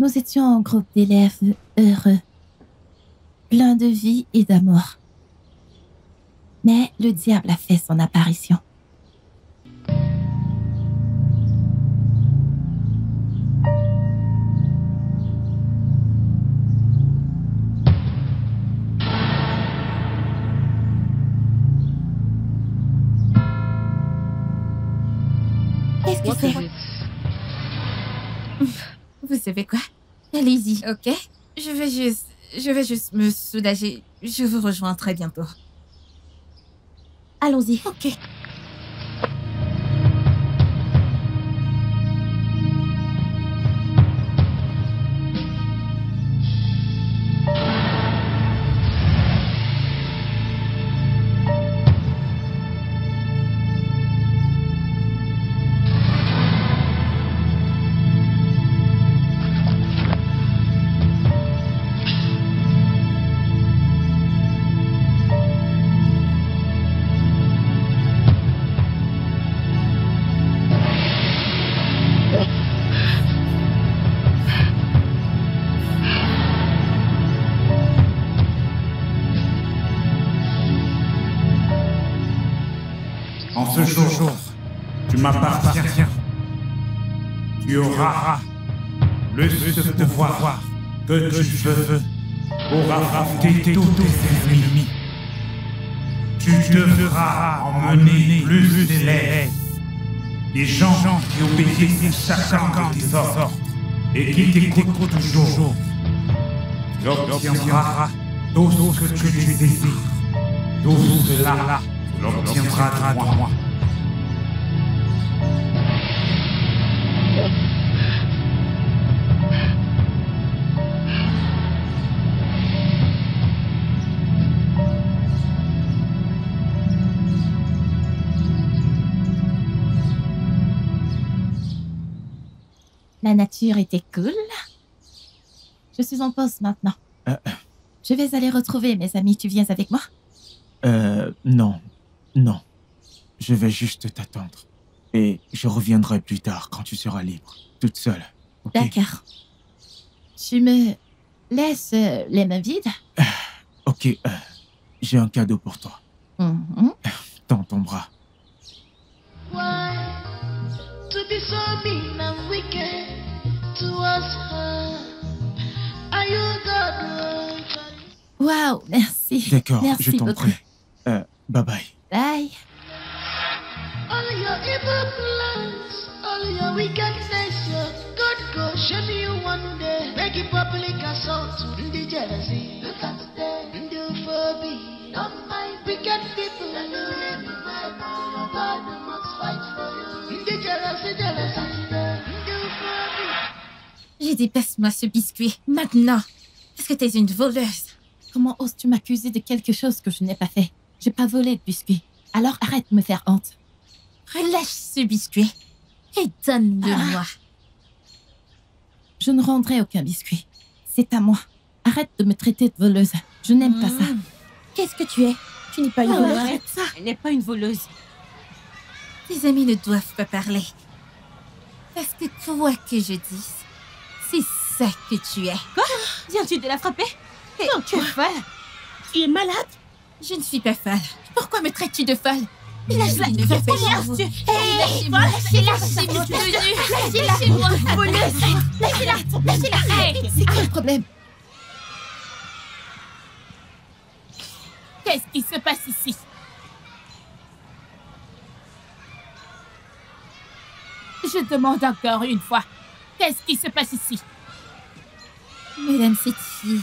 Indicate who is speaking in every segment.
Speaker 1: Nous étions un groupe d'élèves heureux, plein de vie et d'amour. Mais le diable a fait son apparition. Qu'est-ce que c'est?
Speaker 2: Vous savez quoi? Allez-y, ok? Je vais juste me soulager. Je vous rejoins très bientôt.
Speaker 1: Allons-y.
Speaker 2: Ok.
Speaker 3: En ce jour, tu m'appartiens. Tu auras ce pouvoir que tu veux pour affronter tous tes ennemis. Tu devras emmener plus d'élèves, des gens qui obéissent chacun de tes ordres et qui t'écoutent toujours. Tu obtiendras tout ce que tu désires. Tout cela, tu l'obtiendras de moi.
Speaker 1: La nature était cool. Je suis en pause maintenant. Je vais aller retrouver mes amis. Tu viens avec moi?
Speaker 4: Non. Non. Je vais juste t'attendre. Et je reviendrai plus tard quand tu seras libre. Toute seule. Okay?
Speaker 1: D'accord. Tu me laisses les mains vides?
Speaker 4: Ok. J'ai un cadeau pour toi. Dans ton bras.
Speaker 5: Why to be so mean and wicked towards her? Are you God?
Speaker 1: Waouh, merci.
Speaker 4: D'accord,
Speaker 1: merci
Speaker 4: je t'en
Speaker 1: beaucoup.
Speaker 4: prie. Bye bye.
Speaker 1: Bye.
Speaker 5: All your evil plans, all your wickedness, God go show you one day. Make it public assault, the jealousy. Look at them, the phobia. Not my wicked people. God must fight for you. The jealousy, the phobia.
Speaker 2: J'ai dit passe-moi ce biscuit, maintenant. Parce que t'es une voleuse.
Speaker 1: Comment oses-tu m'accuser de quelque chose que je n'ai pas fait? J'ai pas volé de biscuit. Alors arrête de me faire honte.
Speaker 2: Relâche ce biscuit et donne-le-moi.
Speaker 1: Je ne rendrai aucun biscuit. C'est à moi. Arrête de me traiter de voleuse. Je n'aime pas ça.
Speaker 6: Qu'est-ce que tu es? Tu n'es pas une voleuse.
Speaker 1: Arrête ça.
Speaker 6: Elle n'est pas une voleuse.
Speaker 2: Tes amis ne doivent pas parler. Parce que quoi que je dise, c'est ça que tu es.
Speaker 6: Quoi? Viens-tu de la frapper? Et tu es folle? Tu es malade?
Speaker 2: Je ne suis pas folle. Pourquoi me traites-tu de folle?
Speaker 6: Lâche-la!
Speaker 2: Ne viens pas chez vous. Lâchez-moi! Lâchez-moi! Lâchez-la!
Speaker 1: Hey, c'est quoi le problème?
Speaker 2: Qu'est-ce qui se passe ici? Je demande encore une fois. Qu'est-ce qui se passe ici? Mesdames, cette fille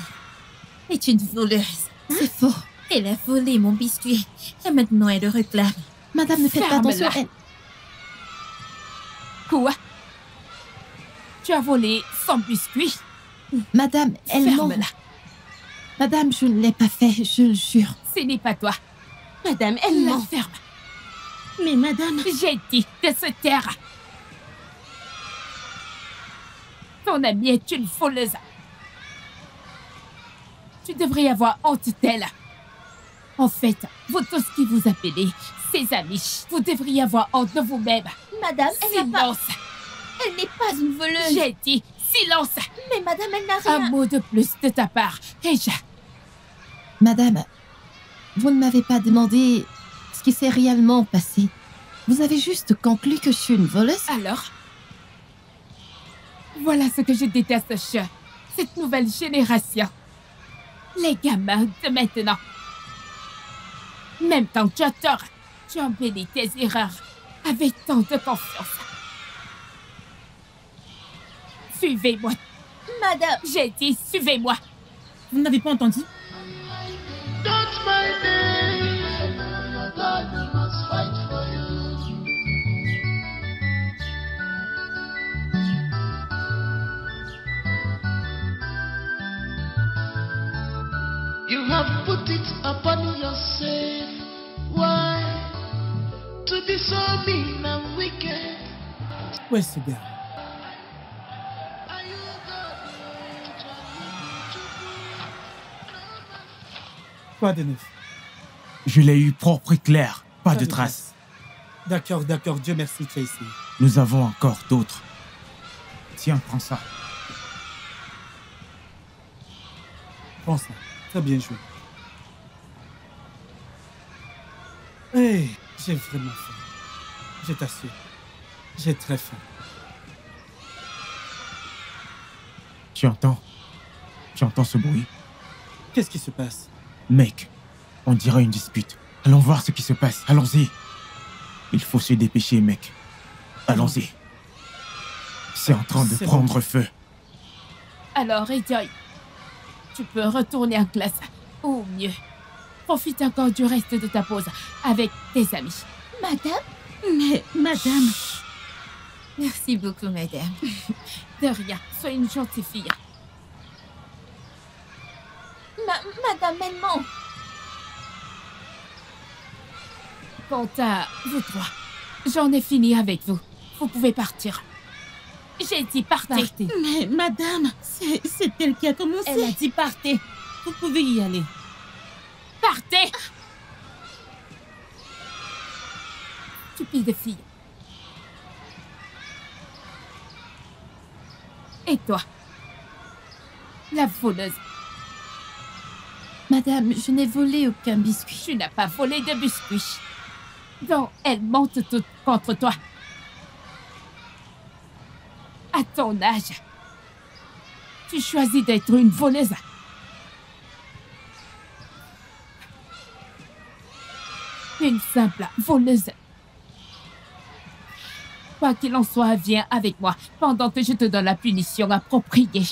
Speaker 2: est une voleuse.
Speaker 1: C'est faux.
Speaker 2: Elle a volé mon biscuit et maintenant elle le réclame.
Speaker 1: Madame, ne faites pas attention.
Speaker 2: Ferme-la.
Speaker 1: Elle...
Speaker 2: Quoi? Tu as volé son biscuit?
Speaker 1: Madame, elle ment.
Speaker 2: Ferme-la.
Speaker 1: Madame, je ne l'ai pas fait, je le jure.
Speaker 2: Ce n'est pas toi.
Speaker 6: Madame, elle
Speaker 2: La
Speaker 6: ment.
Speaker 2: ferme.
Speaker 6: Mais madame...
Speaker 2: J'ai dit de se taire. Ton amie est une voleuse. Tu devrais avoir honte d'elle. En fait, vous tous qui vous appelez ses amis, vous devriez avoir honte de vous-même.
Speaker 6: Madame, elle n'est pas...
Speaker 2: Silence.
Speaker 6: Elle n'est pas une voleuse.
Speaker 2: J'ai dit Silence!
Speaker 6: Mais madame, elle n'a rien...
Speaker 2: Un mot de plus de ta part, Eja.
Speaker 1: Madame, vous ne m'avez pas demandé ce qui s'est réellement passé. Vous avez juste conclu que je suis une voleuse.
Speaker 2: Alors? Voilà ce que je déteste, Che. Cette nouvelle génération. Les gamins de maintenant. Même quand tu as tort, tu embellis tes erreurs avec tant de confiance. Suivez-moi.
Speaker 6: Madame,
Speaker 2: J'ai dit suivez-moi.
Speaker 6: vous n'avez pas entendu?
Speaker 5: Don't mind me. God must fight for you. You have put it upon yourself. Why? To be so mean and wicked.
Speaker 6: Ouais, ce gars.
Speaker 5: Are you God?
Speaker 6: Quoi de neuf?
Speaker 4: Je l'ai eu propre et clair, pas de traces.
Speaker 6: D'accord, Dieu merci, tu as essayé.
Speaker 4: Nous avons encore d'autres. Tiens, prends ça.
Speaker 6: Prends ça. Très bien joué. Hey, j'ai vraiment faim. Je t'assure. J'ai très faim.
Speaker 4: Tu entends? Tu entends ce bruit?
Speaker 6: Qu'est-ce qui se passe?
Speaker 4: Mec, on dirait une dispute. Allons voir ce qui se passe. Allons-y. Il faut se dépêcher, mec. Allons-y. C'est en train de
Speaker 6: C'est
Speaker 4: prendre feu.
Speaker 2: Alors, Ejoy, tu peux retourner en classe. Ou mieux, profite encore du reste de ta pause avec tes amis.
Speaker 6: Madame? Mais, madame...
Speaker 2: Merci beaucoup, madame. De rien, sois une gentille fille.
Speaker 6: Madame, elle ment.
Speaker 2: Quant à vous trois, j'en ai fini avec vous. Vous pouvez partir. J'ai dit partez.
Speaker 6: Mais, madame, c'est elle qui a commencé.
Speaker 2: Elle a dit partez.
Speaker 6: Vous pouvez y aller.
Speaker 2: Partez! Stupide fille. Et toi? La voleuse.
Speaker 1: Madame, je n'ai volé aucun biscuit.
Speaker 2: Tu n'as pas volé de biscuits. Donc, elles mentent toutes contre toi. À ton âge, tu choisis d'être une voleuse. Une simple voleuse. Quoi qu'il en soit, viens avec moi pendant que je te donne la punition appropriée.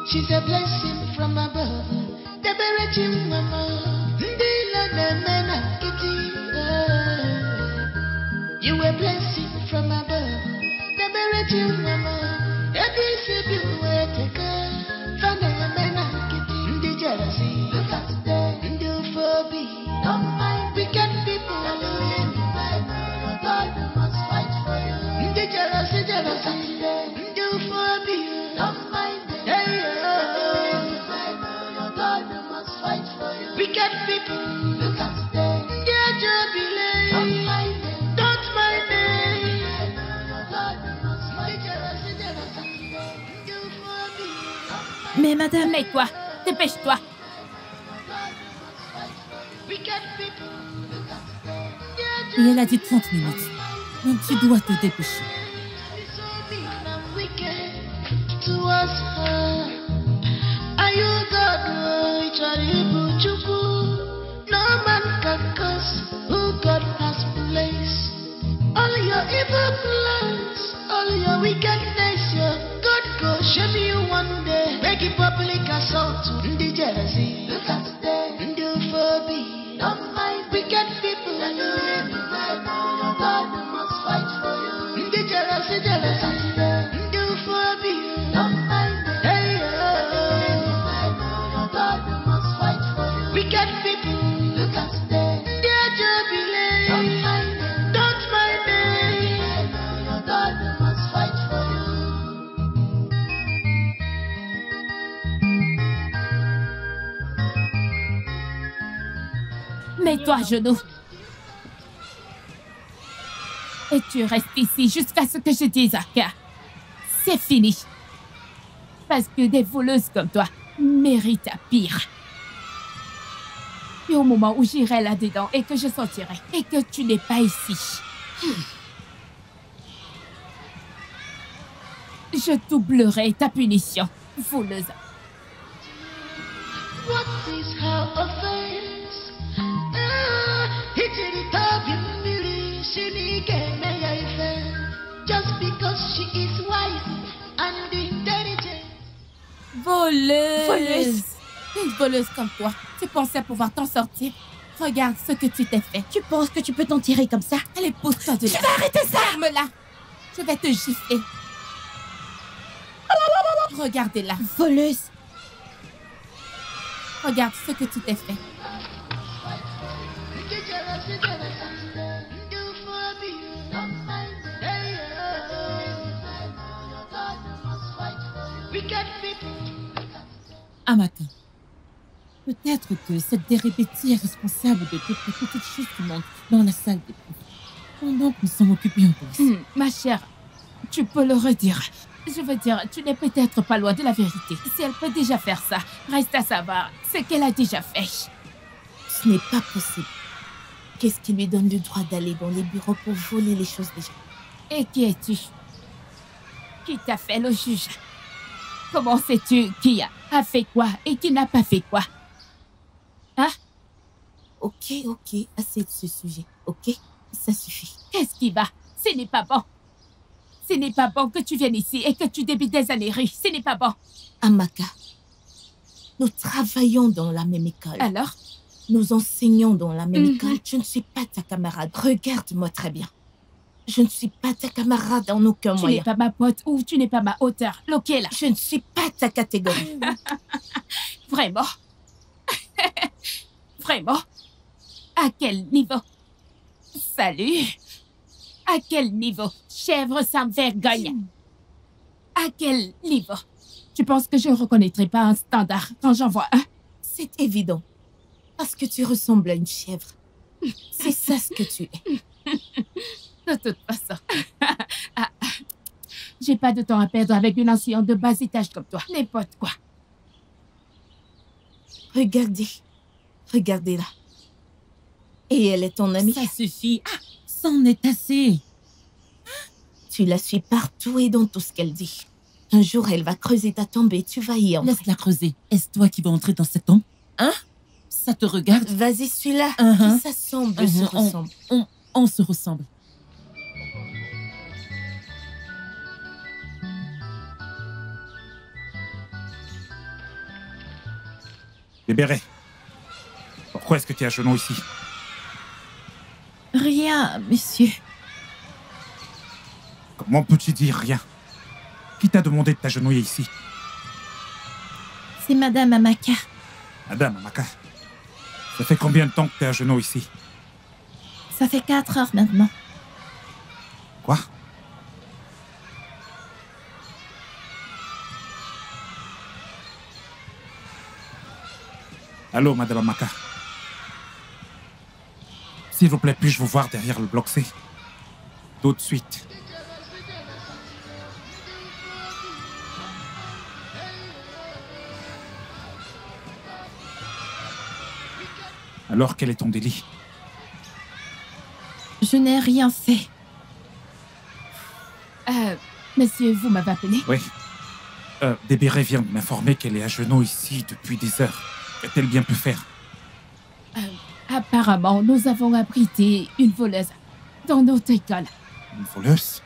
Speaker 5: She's a blessing from above. The Berechim Mama. Ndila the Mena Kitty. You a blessing from above. The Berechim Mama. Every city where take her. Fana Mena Kitty. Ndi jealousy. Look at them. Ndi phobia. Don't mind wicked people. God must fight for you. Ndi jealousy, jealousy. Ndi phobia. Don't mind. Wicked people, look at them. Dear Jubilee, don't mind them. Don't mind them.
Speaker 1: Mais madame...
Speaker 2: Mais quoi? Dépêche-toi.
Speaker 5: Wicked people, look at them.
Speaker 6: Et elle a dit 30 minutes. Donc tu dois te dépêcher.
Speaker 5: So mean and wicked towards her. Are you God? Charibu chubu. No man can curse who God has placed. All your evil plans, all your wickedness, your God go shame you one day. Make it public assault to the jealousy. Look at them, the phobia. Don't mind wicked people. God must fight for you. The jealousy, jealousy. The phobia. Don't mind them. Hey, God must fight for you. Wicked people, look at them. Dear Jubilee. Don't mind them. Don't mind them. God must fight for you.
Speaker 2: Mets-toi à genoux. Et tu restes ici jusqu'à ce que je dise, car c'est fini. Parce que des voleuses comme toi méritent à pire. Et au moment où j'irai là-dedans et que je sortirai et que tu n'es pas ici, je doublerai ta punition, voleuse.
Speaker 5: What is her offense? Hitting it up in beauty, she can make a fair. Just because she is wise and intelligent.
Speaker 2: Voleuse. Une voleuse comme toi, tu pensais pouvoir t'en sortir? Regarde ce que tu t'es fait.
Speaker 1: Tu penses que tu peux t'en tirer comme ça?
Speaker 2: Allez, pousse-toi de là.
Speaker 1: Tu vas arrêter ça!
Speaker 2: Ferme-la. Je vais te gifler. Regardez-la.
Speaker 1: Voleuse!
Speaker 2: Regarde ce que tu t'es fait.
Speaker 7: Amaka, peut-être que cette dérébétie est responsable de toutes les petites choses qui manquent dans la salle des profs. Pendant que nous sommes occupés en pause.
Speaker 2: Ma chère, tu peux le redire. Je veux dire, tu n'es peut-être pas loin de la vérité. Si elle peut déjà faire ça, reste à savoir ce qu'elle a déjà fait.
Speaker 1: Ce n'est pas possible. Qu'est-ce qui lui donne le droit d'aller dans les bureaux pour voler les choses des gens?
Speaker 2: Et qui es-tu? Qui t'a fait le juge? Comment sais-tu qui a fait quoi et qui n'a pas fait quoi? Hein?
Speaker 1: Ok, assez de ce sujet, ok? Ça suffit.
Speaker 2: Qu'est-ce qui va? Ce n'est pas bon. Ce n'est pas bon que tu viennes ici et que tu débites des âneries. Ce n'est pas bon.
Speaker 1: Amaka, nous travaillons dans la même école.
Speaker 2: Alors?
Speaker 1: Nous enseignons dans la même école. Je ne suis pas ta camarade. Regarde-moi très bien. Je ne suis pas ta camarade en aucun moyen.
Speaker 2: Tu n'es pas ma pote ou tu n'es pas ma hauteur. Lequel?
Speaker 1: Je ne suis pas ta catégorie.
Speaker 2: Vraiment? Vraiment? À quel niveau? Salut? À quel niveau? Chèvre sans vergogne. À quel niveau? Tu penses que je ne reconnaîtrai pas un standard quand j'en vois un?
Speaker 1: C'est évident. Parce que tu ressembles à une chèvre. C'est ça ce que tu es.
Speaker 2: De toute façon. J'ai pas de temps à perdre avec une ancienne de bas étage comme toi. N'importe quoi.
Speaker 1: Regardez-la. Et elle est ton amie.
Speaker 7: Ça suffit. Ah, c'en est assez.
Speaker 1: Tu la suis partout et dans tout ce qu'elle dit. Un jour, elle va creuser ta tombe et tu vas y entrer.
Speaker 7: Laisse-la creuser. Est-ce toi qui vas entrer dans cette tombe? Hein? Ça te regarde?
Speaker 1: Vas-y, celui-là. Qui s'assemble se ressemble.
Speaker 7: On se ressemble.
Speaker 3: Libéré. Pourquoi est-ce que tu es à genoux ici?
Speaker 1: Rien, monsieur.
Speaker 3: Comment peux-tu dire rien? Qui t'a demandé de t'agenouiller ici?
Speaker 1: C'est Madame Amaka.
Speaker 3: Madame Amaka, ça fait combien de temps que tu es à genoux ici?
Speaker 1: Ça fait 4 heures maintenant.
Speaker 3: Quoi? Allô, Madame Amaka. S'il vous plaît, puis-je vous voir derrière le bloc C? Tout de suite. Alors, quel est ton délit?
Speaker 1: Je n'ai rien fait.
Speaker 2: Monsieur, vous m'avez appelé?
Speaker 3: Oui. Débéré vient de m'informer qu'elle est à genoux ici depuis des heures. Qu'a-t-elle bien pu faire?
Speaker 2: Apparemment, nous avons abrité une voleuse dans notre école.
Speaker 3: Une voleuse?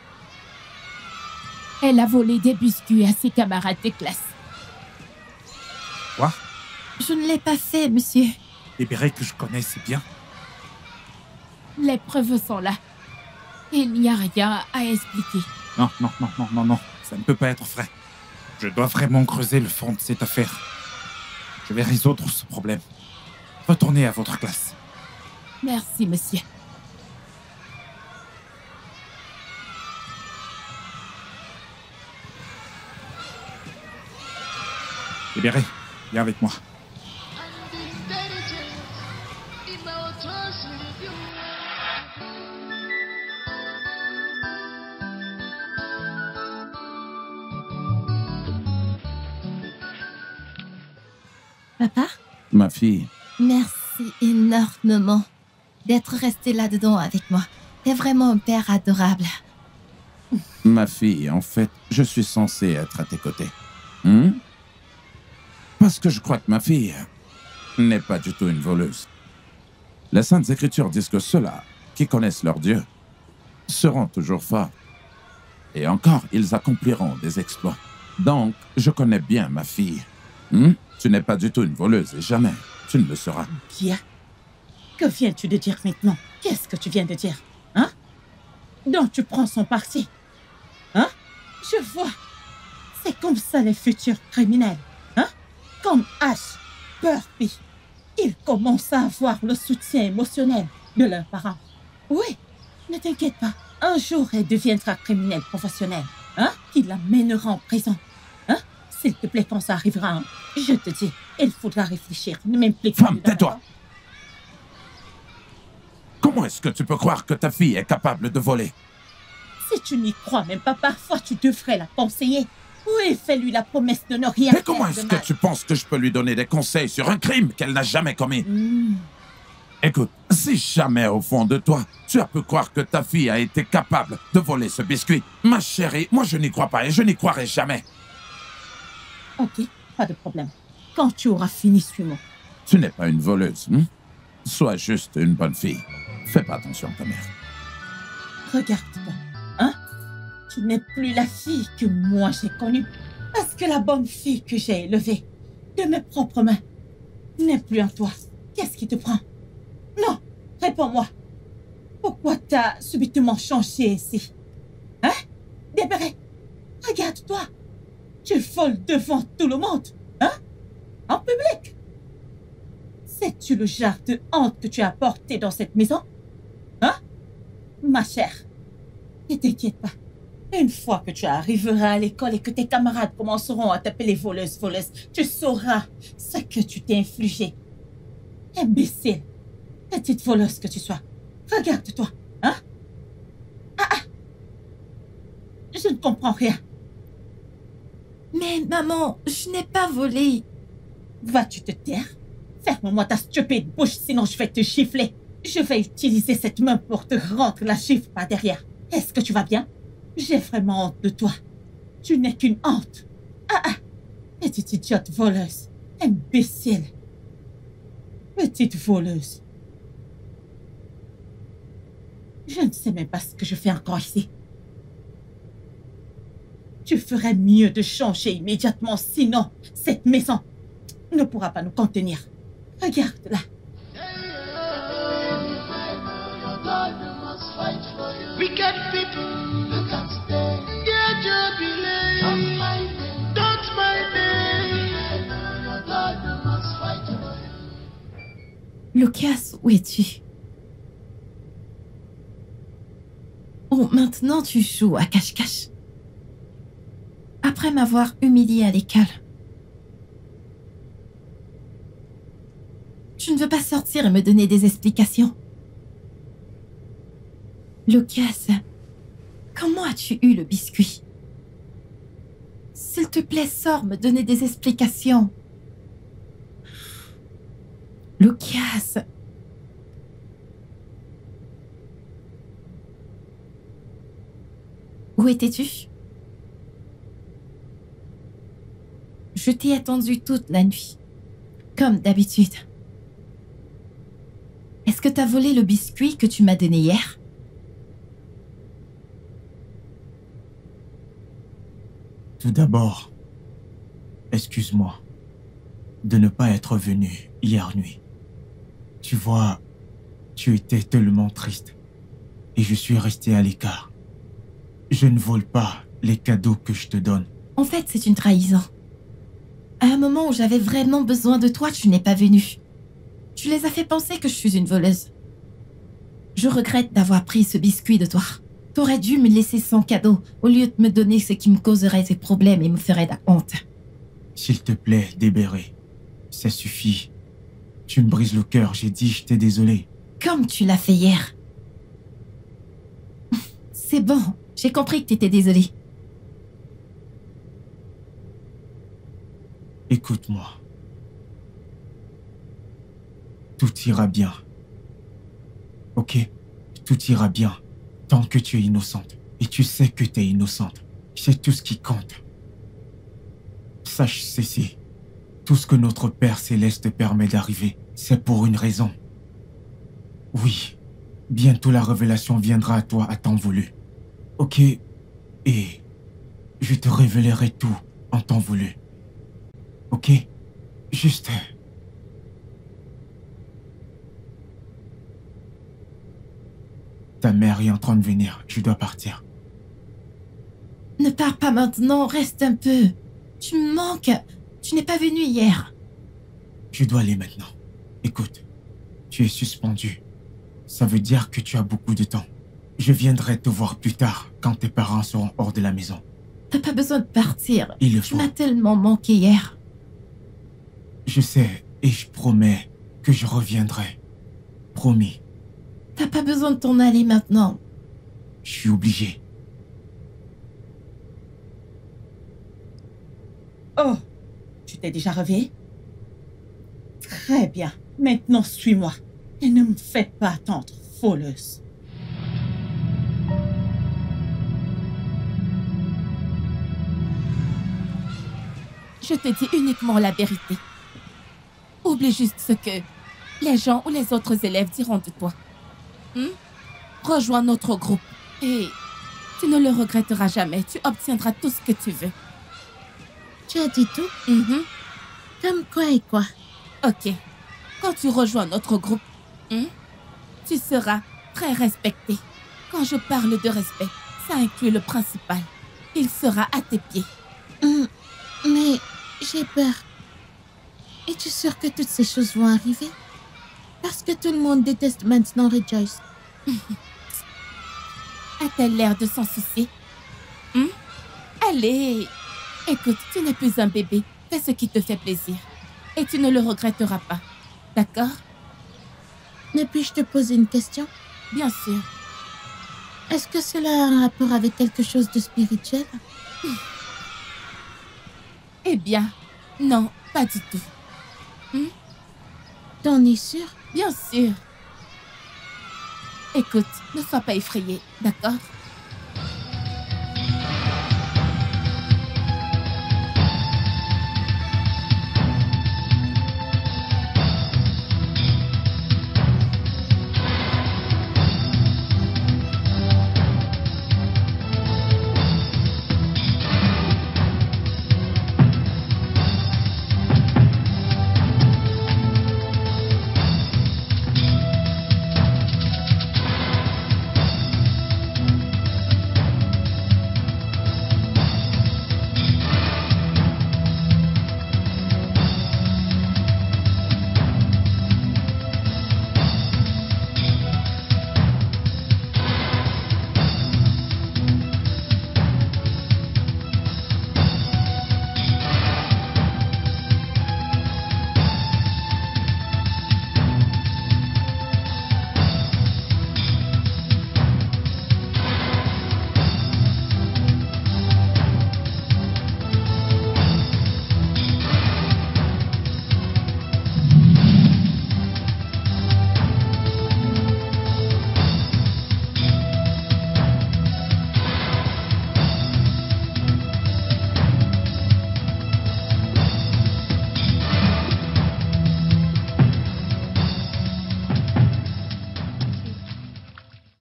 Speaker 2: Elle a volé des biscuits à ses camarades de classe.
Speaker 3: Quoi?
Speaker 1: Je ne l'ai pas fait, monsieur.
Speaker 3: Débéré que je connais si bien.
Speaker 2: Les preuves sont là. Il n'y a rien à expliquer.
Speaker 3: Non. Ça ne peut pas être vrai. Je dois vraiment creuser le fond de cette affaire. Je vais résoudre ce problème. Retournez à votre classe.
Speaker 2: Merci, monsieur.
Speaker 3: Libéré, viens avec moi.
Speaker 5: And intelligent in my
Speaker 1: Papa,
Speaker 8: Ma fille,
Speaker 1: merci énormément d'être resté là-dedans avec moi. T'es vraiment un père adorable.
Speaker 8: ma fille, en fait, je suis censé être à tes côtés. Parce que je crois que ma fille n'est pas du tout une voleuse. Les Saintes Écritures disent que ceux-là qui connaissent leur Dieu seront toujours forts. Et encore, ils accompliront des exploits. Donc, je connais bien ma fille. Tu n'es pas du tout une voleuse et jamais tu ne le seras.
Speaker 7: Bien. Que viens-tu de dire maintenant? Qu'est-ce que tu viens de dire? Hein? Donc tu prends son parti? Hein? Je vois. C'est comme ça les futurs criminels. Hein? Comme Ash, Burpee. Ils commencent à avoir le soutien émotionnel de leurs parents. Oui, ne t'inquiète pas. Un jour, elle deviendra criminelle professionnelle. Hein? Qui l'amènera en prison. Hein? S'il te plaît, quand ça arrivera, hein, je te dis, il faudra réfléchir. Ne m'implique pas.
Speaker 8: Femme, tais-toi! Comment est-ce que tu peux croire que ta fille est capable de voler?
Speaker 7: Si tu n'y crois même pas, parfois tu devrais la conseiller. Oui, fais-lui la promesse de ne rien
Speaker 8: Mais
Speaker 7: faire
Speaker 8: comment
Speaker 7: de
Speaker 8: est-ce que
Speaker 7: mal.
Speaker 8: tu penses que je peux lui donner des conseils sur un crime qu'elle n'a jamais commis? Écoute, si jamais au fond de toi, tu as pu croire que ta fille a été capable de voler ce biscuit, ma chérie, moi je n'y crois pas et je n'y croirai jamais.
Speaker 7: Ok, pas de problème. Quand tu auras fini, suis-moi.
Speaker 8: Tu n'es pas une voleuse, Sois juste une bonne fille. Fais pas attention à ta mère.
Speaker 7: Regarde-toi, hein? Tu n'es plus la fille que moi j'ai connue. Parce que la bonne fille que j'ai élevée, de mes propres mains, n'est plus en toi. Qu'est-ce qui te prend? Non, réponds-moi. Pourquoi t'as subitement changé ici? Hein? Débéré, regarde-toi. Tu voles devant tout le monde, hein? En public. Sais-tu le genre de honte que tu as porté dans cette maison? Hein? Ma chère, ne t'inquiète pas. Une fois que tu arriveras à l'école et que tes camarades commenceront à t'appeler voleuse, tu sauras ce que tu t'es infligé. Imbécile, petite voleuse que tu sois. Regarde-toi, hein? Je ne comprends rien.
Speaker 1: Mais maman, je n'ai pas volé.
Speaker 7: Vas-tu te taire? Ferme-moi ta stupide bouche, sinon je vais te gifler. Je vais utiliser cette main pour te rendre la gifle par derrière. Est-ce que tu vas bien? J'ai vraiment honte de toi. Tu n'es qu'une honte. Petite idiote voleuse. Imbécile. Petite voleuse. Je ne sais même pas ce que je fais encore ici. Tu ferais mieux de changer immédiatement, sinon cette maison ne pourra pas nous contenir. Regarde-la.
Speaker 5: Wicked people, you can stay. Yeah, don't be late. Don't mind them. Don't mind them. Your God must fight for you.
Speaker 1: Lucas, où es-tu? Oh, maintenant tu joues à cache-cache. Après m'avoir humilié à l'école. Tu ne veux pas sortir et me donner des explications? Lucas, comment as-tu eu le biscuit? S'il te plaît, sors me donner des explications. Lucas. Où étais-tu? Je t'ai attendu toute la nuit, comme d'habitude. Est-ce que t'as volé le biscuit que tu m'as donné hier?
Speaker 4: Tout d'abord, excuse-moi de ne pas être venu hier nuit. Tu vois, tu étais tellement triste et je suis resté à l'écart. Je ne vole pas les cadeaux que je te donne.
Speaker 1: En fait, c'est une trahison. À un moment où j'avais vraiment besoin de toi, tu n'es pas venu. Tu les as fait penser que je suis une voleuse. Je regrette d'avoir pris ce biscuit de toi. T'aurais dû me laisser sans cadeau au lieu de me donner ce qui me causerait des problèmes et me ferait de la honte.
Speaker 4: S'il te plaît, Débéré, ça suffit. Tu me brises le cœur, j'ai dit je t'ai désolé.
Speaker 1: Comme tu l'as fait hier. C'est bon, j'ai compris que t'étais désolée.
Speaker 4: Écoute-moi. Tout ira bien. Ok? Tout ira bien. Tant que tu es innocente. Et tu sais que tu es innocente. C'est tout ce qui compte. Sache ceci. Tout ce que notre Père Céleste permet d'arriver, c'est pour une raison. Oui, bientôt la révélation viendra à toi à temps voulu. Ok? Et je te révélerai tout en temps voulu. Ok? Juste... Ta mère est en train de venir. Je dois partir.
Speaker 1: Ne pars pas maintenant, reste un peu. Tu me manques. Tu n'es pas venu hier.
Speaker 4: Je dois aller maintenant. Écoute, tu es suspendu. Ça veut dire que tu as beaucoup de temps. Je viendrai te voir plus tard, quand tes parents seront hors de la maison.
Speaker 1: T'as pas besoin de partir.
Speaker 4: Il le
Speaker 1: Tu
Speaker 4: faut.
Speaker 1: m'as tellement manqué hier.
Speaker 4: Je sais, et je promets que je reviendrai. Promis.
Speaker 1: T'as pas besoin de t'en aller maintenant.
Speaker 4: Je suis obligé.
Speaker 7: Oh, tu t'es déjà réveillée? Très bien. Maintenant, suis-moi. Et ne me faites pas attendre, voleuse.
Speaker 2: Je te dis uniquement la vérité. Oublie juste ce que les gens ou les autres élèves diront de toi. Rejoins notre groupe et tu ne le regretteras jamais. Tu obtiendras tout ce que tu veux.
Speaker 9: Tu as dit tout? Comme quoi et quoi?
Speaker 2: Ok. Quand tu rejoins notre groupe, tu seras très respecté. Quand je parle de respect, ça inclut le principal. Il sera à tes pieds.
Speaker 9: Mais j'ai peur. Es-tu sûr que toutes ces choses vont arriver? Parce que tout le monde déteste maintenant Rejoice.
Speaker 2: A-t-elle l'air de s'en soucier? Allez! Écoute, tu n'es plus un bébé. Fais ce qui te fait plaisir. Et tu ne le regretteras pas. D'accord?
Speaker 9: Mais puis-je te poser une question?
Speaker 2: Bien sûr.
Speaker 9: Est-ce que cela a un rapport avec quelque chose de spirituel?
Speaker 2: Eh bien, non, pas du tout.
Speaker 9: T'en es sûr?
Speaker 2: Bien sûr. Écoute, ne sois pas effrayé, d'accord?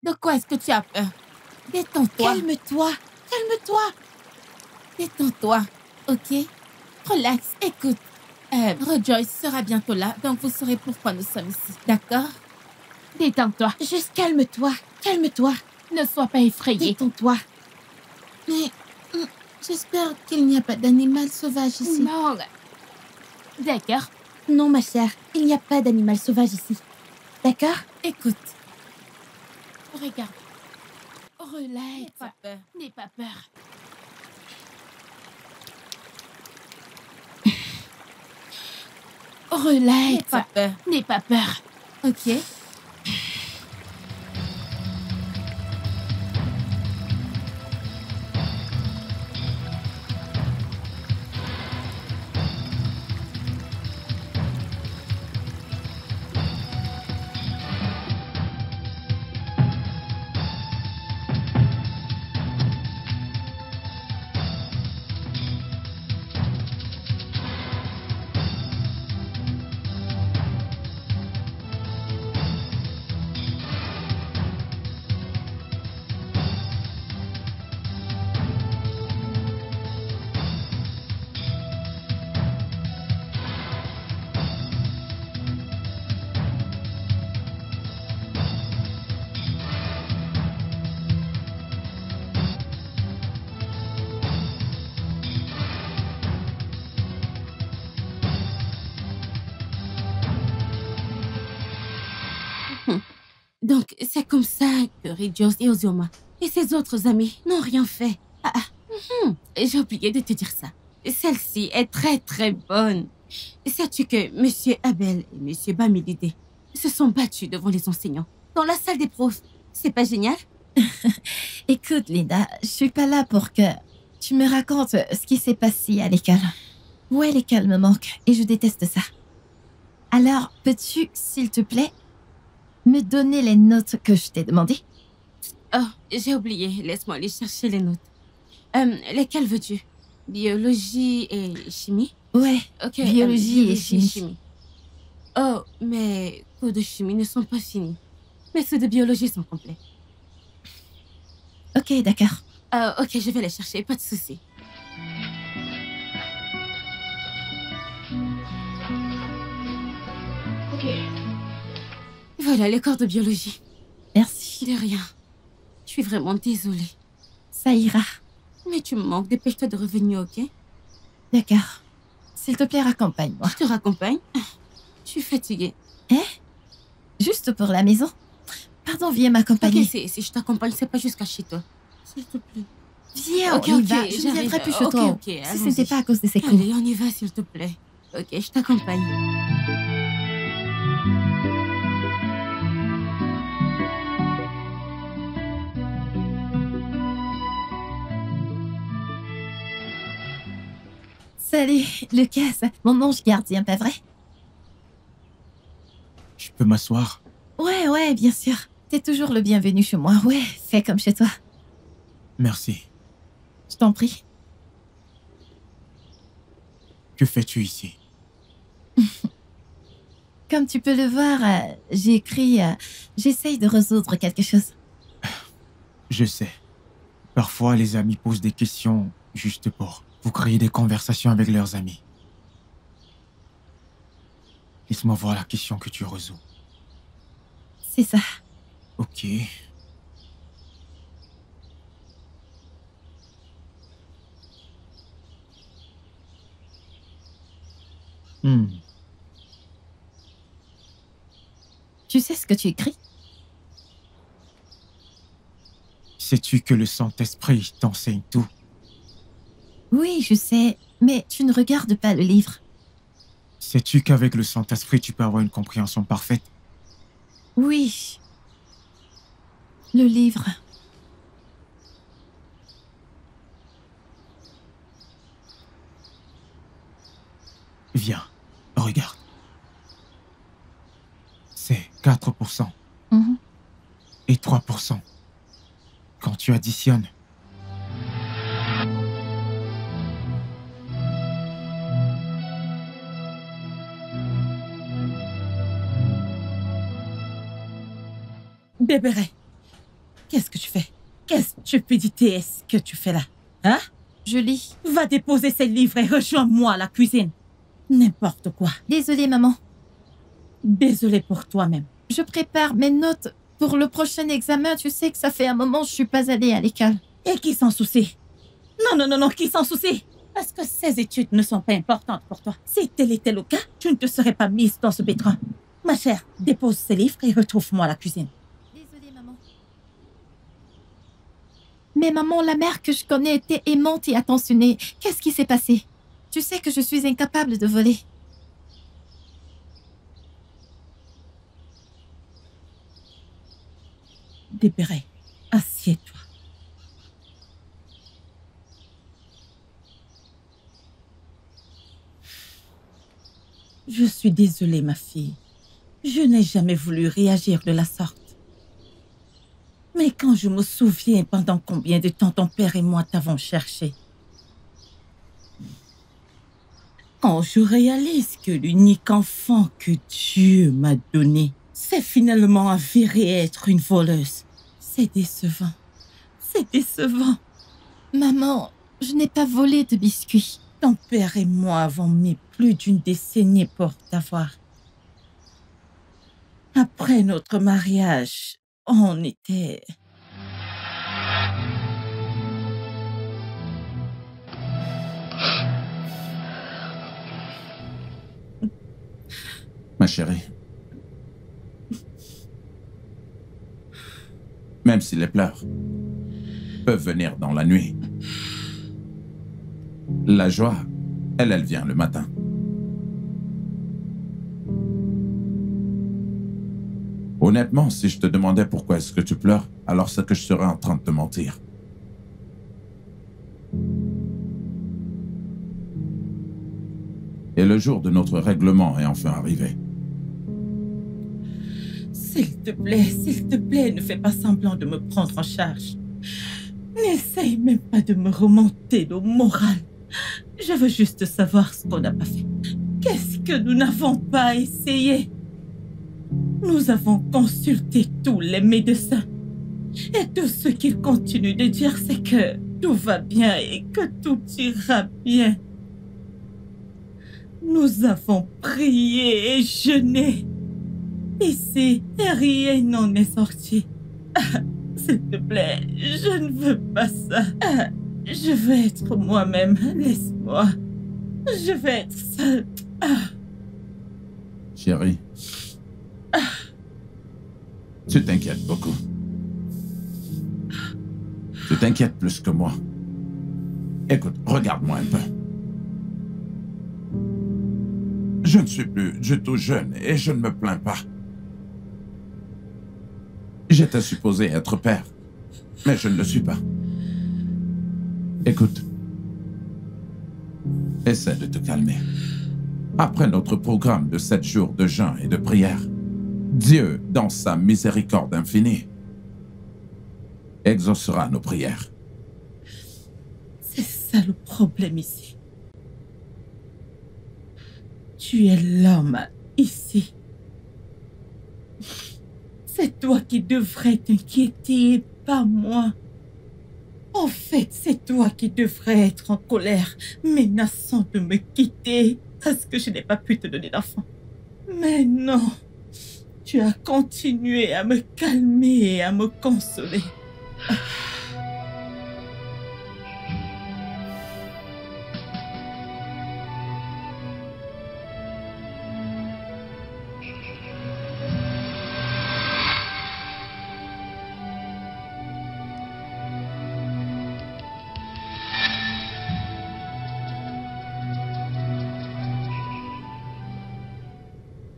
Speaker 2: De quoi est-ce que tu as peur? Détends-toi.
Speaker 9: Calme-toi. Calme-toi.
Speaker 2: Détends-toi, ok? Relax, écoute. Rejoice sera bientôt là, donc vous saurez pourquoi nous sommes ici, d'accord? Détends-toi.
Speaker 9: Juste calme-toi. Calme-toi.
Speaker 2: Ne sois pas effrayé.
Speaker 9: Détends-toi. Mais j'espère qu'il n'y a pas d'animal sauvage ici.
Speaker 2: Non. D'accord.
Speaker 9: Non, ma chère, il n'y a pas d'animal sauvage ici. D'accord?
Speaker 2: Écoute. Regarde. Relax. N'aie pas peur. N'aie pas peur. Relax. N'aie pas peur. N'aie pas peur. Ok. Donc, c'est comme ça que Ridios et Ozioma et ses autres amis n'ont rien fait. J'ai oublié de te dire ça. Celle-ci est très très bonne. Sais-tu que Monsieur Abel et Monsieur Bamilide se sont battus devant les enseignants dans la salle des profs? C'est pas génial?
Speaker 1: Écoute, Linda, je suis pas là pour que tu me racontes ce qui s'est passé à l'école. Ouais, l'école me manque et je déteste ça. Alors, peux-tu, s'il te plaît, me donner les notes que je t'ai demandées?
Speaker 2: Oh, j'ai oublié. Laisse-moi aller chercher les notes. Lesquelles veux-tu? Biologie et chimie?
Speaker 1: Ouais,
Speaker 2: ok.
Speaker 1: biologie et chimie.
Speaker 2: Oh, mes cours de chimie ne sont pas finis. Mais ceux de biologie sont complets.
Speaker 1: Ok, d'accord.
Speaker 2: Ok, je vais les chercher, pas de souci.
Speaker 5: Ok.
Speaker 2: Voilà les cours de biologie.
Speaker 1: Merci.
Speaker 2: De rien. Je suis vraiment désolée.
Speaker 1: Ça ira.
Speaker 2: Mais tu me manques, dépêche-toi de revenir, ok?
Speaker 1: D'accord. S'il te plaît, raccompagne-moi.
Speaker 2: Je te raccompagne. Je suis fatiguée.
Speaker 1: Hein? Juste pour la maison? Pardon, viens m'accompagner.
Speaker 2: Ok, si je t'accompagne, c'est pas jusqu'à chez toi. S'il te plaît.
Speaker 1: Viens,
Speaker 2: Ok,
Speaker 1: on y
Speaker 2: ok,
Speaker 1: va. Je ne
Speaker 2: j'arrive.
Speaker 1: viendrai plus chez
Speaker 2: Ok,
Speaker 1: toi.
Speaker 2: ok,
Speaker 1: Si ce
Speaker 2: allons-y.
Speaker 1: n'était pas à cause de ces cours.
Speaker 2: Allez, on y va, s'il te plaît. Ok, je t'accompagne.
Speaker 1: Salut, Lucas, mon ange gardien, pas vrai?
Speaker 4: Je peux m'asseoir?
Speaker 1: Ouais, bien sûr. T'es toujours le bienvenu chez moi. Ouais, fais comme chez toi.
Speaker 4: Merci.
Speaker 1: Je t'en prie.
Speaker 4: Que fais-tu ici?
Speaker 1: Comme tu peux le voir, j'essaye de résoudre quelque chose.
Speaker 4: Je sais. Parfois, les amis posent des questions juste pour créer des conversations avec leurs amis. Laisse-moi voir la question que tu résous.
Speaker 1: C'est ça.
Speaker 4: Ok.
Speaker 1: Tu sais ce que tu écris?
Speaker 4: Sais-tu que le Saint-Esprit t'enseigne tout?
Speaker 1: Oui, je sais, mais tu ne regardes pas le livre.
Speaker 4: Sais-tu qu'avec le Saint-Esprit, tu peux avoir une compréhension parfaite?
Speaker 1: Oui. Le livre.
Speaker 4: Viens, regarde. C'est 4%.
Speaker 1: Mhm.
Speaker 4: Et 3%. Quand tu additionnes,
Speaker 7: Bébéré, qu'est-ce que tu fais? Qu'est-ce stupidité est-ce que tu fais là? Hein?
Speaker 1: Je lis.
Speaker 7: Va déposer ces livres et rejoins-moi à la cuisine. N'importe quoi.
Speaker 1: Désolée, maman.
Speaker 7: Désolée pour toi-même.
Speaker 1: Je prépare mes notes pour le prochain examen. Tu sais que ça fait un moment que je suis pas allée à l'école.
Speaker 7: Et qui s'en soucie? Non, qui s'en soucie? Parce que ces études ne sont pas importantes pour toi. Si tel était le cas, tu ne te serais pas mise dans ce pétrin. Ma chère, dépose ces livres et retrouve-moi à la cuisine.
Speaker 1: Désolée, maman. Mais maman, la mère que je connais était aimante et attentionnée. Qu'est-ce qui s'est passé? Tu sais que je suis incapable de voler.
Speaker 7: Débéré, assieds-toi. Je suis désolée, ma fille. Je n'ai jamais voulu réagir de la sorte. Mais quand je me souviens pendant combien de temps ton père et moi t'avons cherché, quand je réalise que l'unique enfant que Dieu m'a donné s'est finalement avéré être une voleuse, c'est décevant. C'est décevant.
Speaker 1: Maman, je n'ai pas volé de biscuits.
Speaker 7: Ton père et moi avons mis plus d'une décennie pour t'avoir. Après notre mariage, on était...
Speaker 8: Ma chérie, même si les pleurs peuvent venir dans la nuit. La joie, elle vient le matin. Honnêtement, si je te demandais pourquoi est-ce que tu pleures, alors c'est que je serais en train de te mentir. Et le jour de notre règlement est enfin arrivé.
Speaker 7: S'il te plaît, ne fais pas semblant de me prendre en charge. N'essaye même pas de me remonter le moral. Je veux juste savoir ce qu'on n'a pas fait. Qu'est-ce que nous n'avons pas essayé? Nous avons consulté tous les médecins. Et tout ce qu'ils continuent de dire, c'est que tout va bien et que tout ira bien. Nous avons prié et jeûné. Ici, rien n'en est sorti. S'il te plaît, je ne veux pas ça. Je veux être moi-même. Laisse-moi. Je veux être seule.
Speaker 8: Chérie, tu t'inquiètes beaucoup. Tu t'inquiètes plus que moi. Écoute, regarde-moi un peu. Je ne suis plus du tout jeune et je ne me plains pas. J'étais supposé être père, mais je ne le suis pas. Écoute, essaie de te calmer. Après notre programme de 7 jours de jeûne et de prière, Dieu, dans sa miséricorde infinie, exaucera nos prières.
Speaker 7: C'est ça le problème ici. Tu es l'homme ici. C'est toi qui devrais t'inquiéter et pas moi. En fait, c'est toi qui devrais être en colère, menaçant de me quitter parce que je n'ai pas pu te donner d'enfant. Mais non, tu as continué à me calmer et à me consoler.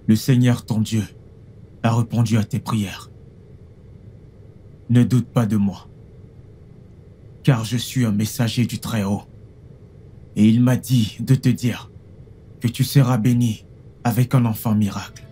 Speaker 4: Le Seigneur ton Dieu a répondu à tes prières. Ne doute pas de moi, car je suis un messager du Très-Haut. Et il m'a dit de te dire que tu seras béni avec un enfant miracle.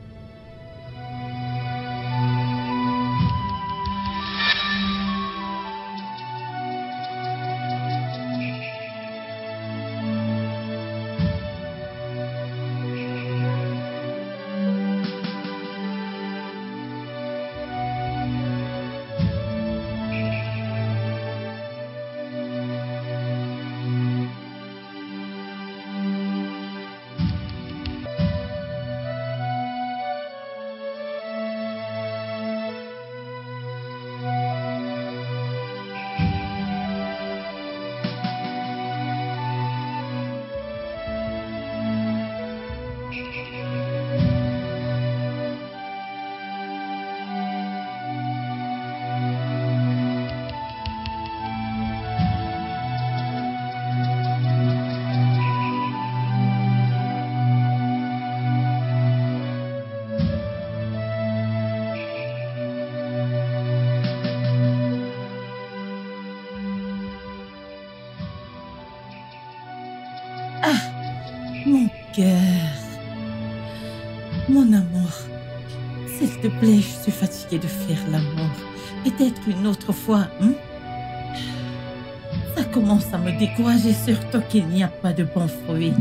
Speaker 4: Mon cœur, mon amour, s'il te plaît, je suis fatiguée de faire l'amour. Peut-être une autre fois, hein? Ça commence à me décourager, surtout qu'il n'y a pas de bons fruits.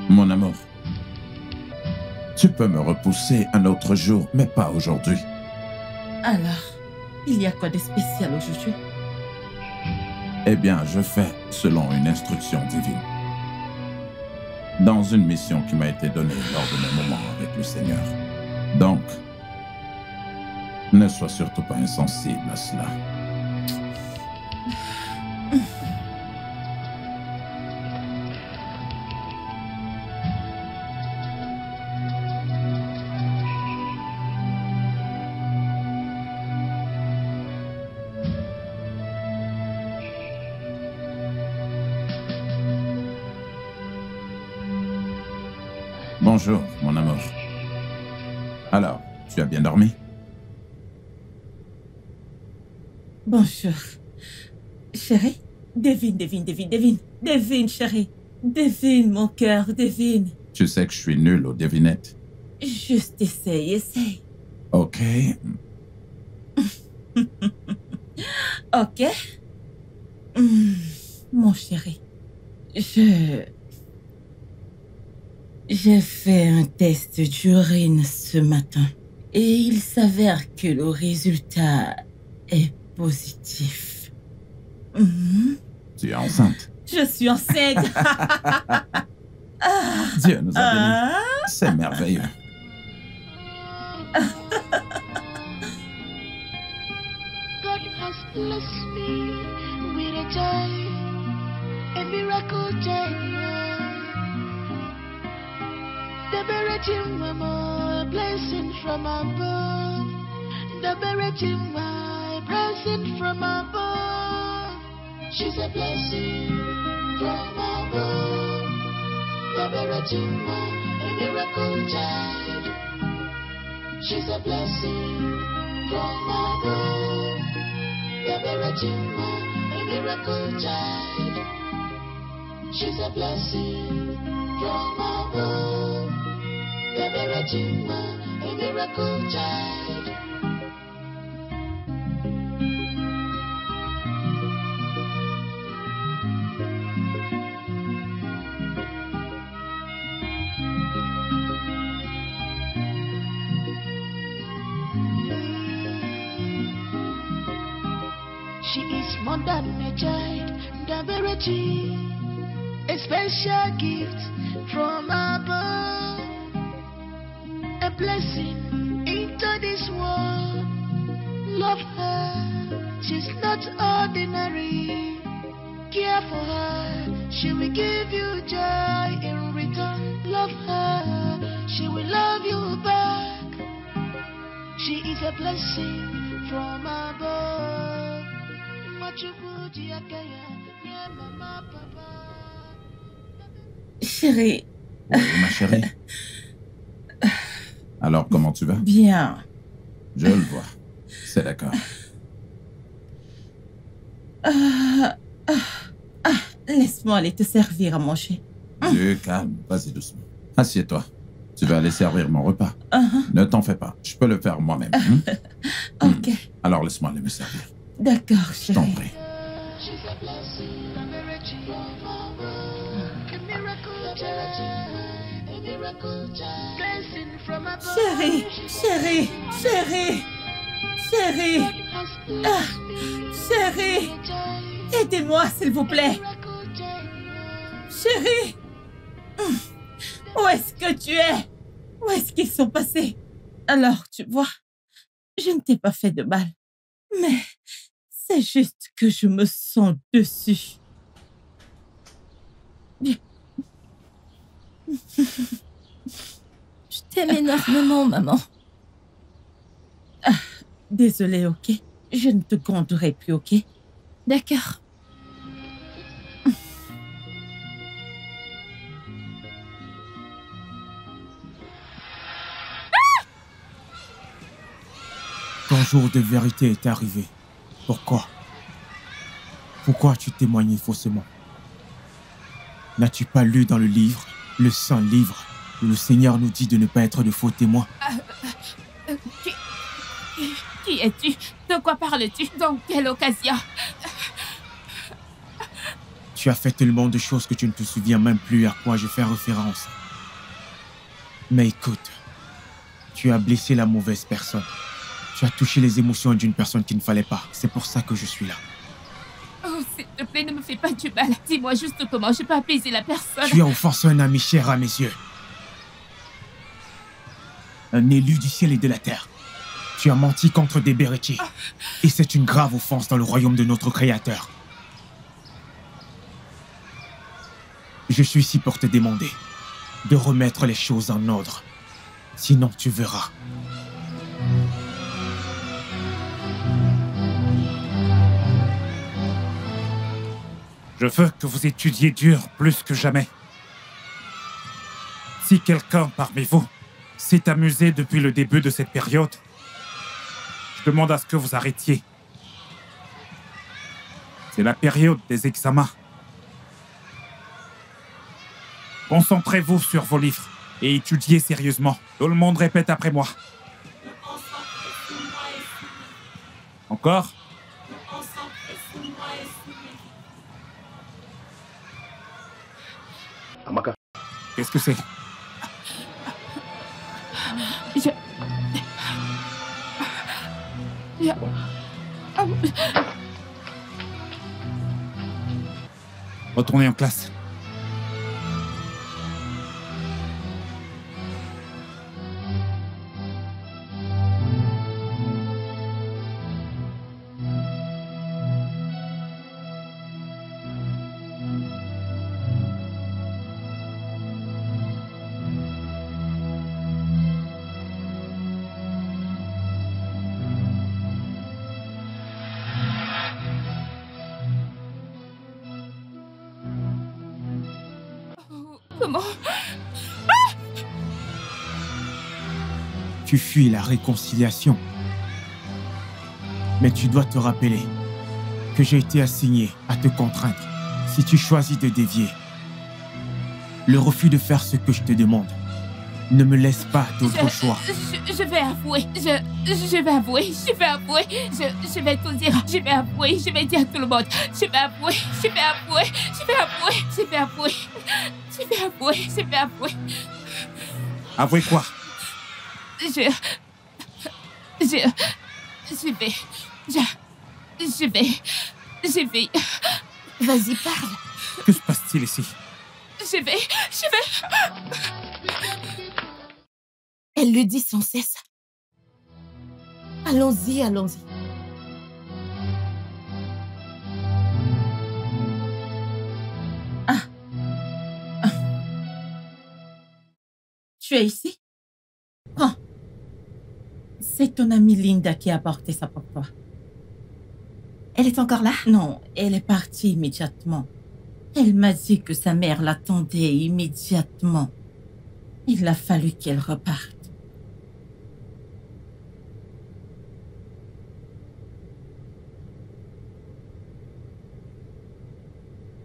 Speaker 8: Mon amour, tu peux me repousser un autre jour, mais pas aujourd'hui.
Speaker 7: Alors, il y a quoi de spécial aujourd'hui?
Speaker 8: Eh bien, je fais selon une instruction divine. Dans une mission qui m'a été donnée lors de mes moments avec le Seigneur. Donc, ne sois surtout pas insensible à cela. Bonjour, mon amour. Alors, tu as bien dormi?
Speaker 7: Bonjour. Chérie, devine, chérie. Devine, mon cœur, devine.
Speaker 8: Tu sais que je suis nul aux devinettes.
Speaker 7: Juste essaye.
Speaker 8: Ok.
Speaker 7: Ok. Mon chéri, j'ai fait un test d'urine ce matin et il s'avère que le résultat est positif.
Speaker 8: Tu es enceinte.
Speaker 7: Je suis enceinte.
Speaker 8: Dieu nous a bénis. C'est merveilleux.
Speaker 5: God has blessed me with a child, a miracle child. The Beretim Mama, blessing from above. The Beretim my blessing from above. She's a blessing from above. The Beretim a miracle child. She's a blessing from above. The Beretim a miracle child. She's a blessing from above. The Beretim a miracle child. She is more than a child, the Verity, a special gift from above, a blessing into this world. Love her, she's not ordinary. Care for her, she will give you joy in return. Love her, she will love you back. She is a blessing from above.
Speaker 7: Chérie.
Speaker 8: Oui, ma chérie. Alors, comment tu vas?
Speaker 7: Bien.
Speaker 8: Je le vois. C'est d'accord.
Speaker 7: Laisse-moi aller te servir à manger.
Speaker 8: Du calme, vas-y doucement. Assieds-toi. Tu vas aller servir mon repas. Ne t'en fais pas, je peux le faire moi-même.
Speaker 7: Ok.
Speaker 8: Alors laisse-moi aller me servir.
Speaker 7: D'accord,
Speaker 8: Je t'en prie.
Speaker 7: Chérie, chérie, chérie, chérie, chérie, aidez-moi s'il vous plaît. Chérie, où est-ce que tu es? Où est-ce qu'ils sont passés? Alors, tu vois, je ne t'ai pas fait de mal, mais c'est juste que je me sens dessus.
Speaker 1: Je t'aime énormément, maman.
Speaker 7: Désolée, ok? Je ne te gronderai plus, ok?
Speaker 1: D'accord.
Speaker 4: Ton jour de vérité est arrivé. Pourquoi? Pourquoi as-tu témoigné faussement? N'as-tu pas lu dans le livre, le saint livre, où le Seigneur nous dit de ne pas être de faux témoins?
Speaker 2: Qui es-tu? De quoi parles-tu? Dans quelle occasion?
Speaker 4: Tu as fait tellement de choses que tu ne te souviens même plus à quoi je fais référence. Mais écoute, tu as blessé la mauvaise personne. Tu as touché les émotions d'une personne qu'il ne fallait pas. C'est pour ça que je suis là.
Speaker 2: Oh, s'il te plaît, ne me fais pas du mal. Dis-moi juste comment je peux apaiser la personne.
Speaker 4: Tu as offensé un ami cher à mes yeux. Un élu du ciel et de la terre. Tu as menti contre des Beretiers. Et c'est une grave offense dans le royaume de notre Créateur. Je suis ici pour te demander de remettre les choses en ordre. Sinon, tu verras.
Speaker 3: Je veux que vous étudiez dur plus que jamais. Si quelqu'un parmi vous s'est amusé depuis le début de cette période, je demande à ce que vous arrêtiez. C'est la période des examens. Concentrez-vous sur vos livres et étudiez sérieusement. Tout le monde répète après moi. Encore? Qu'est-ce que c'est? Retournez en classe.
Speaker 2: Comment?
Speaker 4: Tu fuis la réconciliation. Mais tu dois te rappeler que j'ai été assigné à te contraindre si tu choisis de dévier. Le refus de faire ce que je te demande ne me laisse pas d'autre choix.
Speaker 2: Je vais avouer. Je vais avouer. Je vais avouer. Je vais tout dire. Je vais avouer. Je vais dire à tout le monde. Je vais avouer. Je vais avouer. Je vais avouer. Je vais avouer. Je vais avouer. Je vais avouer.
Speaker 3: Avouez quoi?
Speaker 2: Je vais.
Speaker 9: Vas-y, parle.
Speaker 3: Que se passe-t-il ici?
Speaker 2: Je vais.
Speaker 9: Elle le dit sans cesse. Allons-y, allons-y.
Speaker 7: Tu es ici? Prends. C'est ton amie Linda qui a apporté ça pour toi.
Speaker 1: Elle est encore là?
Speaker 7: Non, elle est partie immédiatement. Elle m'a dit que sa mère l'attendait immédiatement. Il a fallu qu'elle reparte.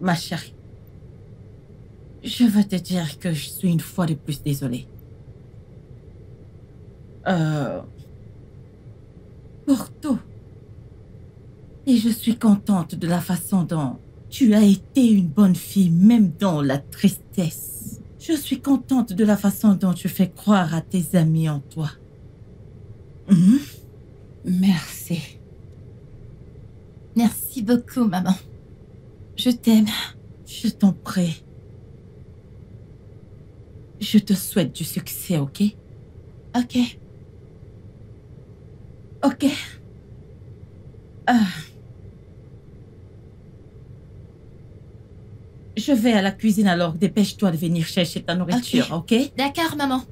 Speaker 7: Ma chérie, je veux te dire que je suis une fois de plus désolée. Pour tout. Et je suis contente de la façon dont tu as été une bonne fille, même dans la tristesse. Je suis contente de la façon dont tu fais croire à tes amis en toi. Merci.
Speaker 1: Merci beaucoup, maman. Je t'aime.
Speaker 7: Je t'en prie. Je te souhaite du succès, ok?
Speaker 1: Ok.
Speaker 7: Ok. Je vais à la cuisine, alors dépêche-toi de venir chercher ta nourriture, ok?
Speaker 1: D'accord, maman.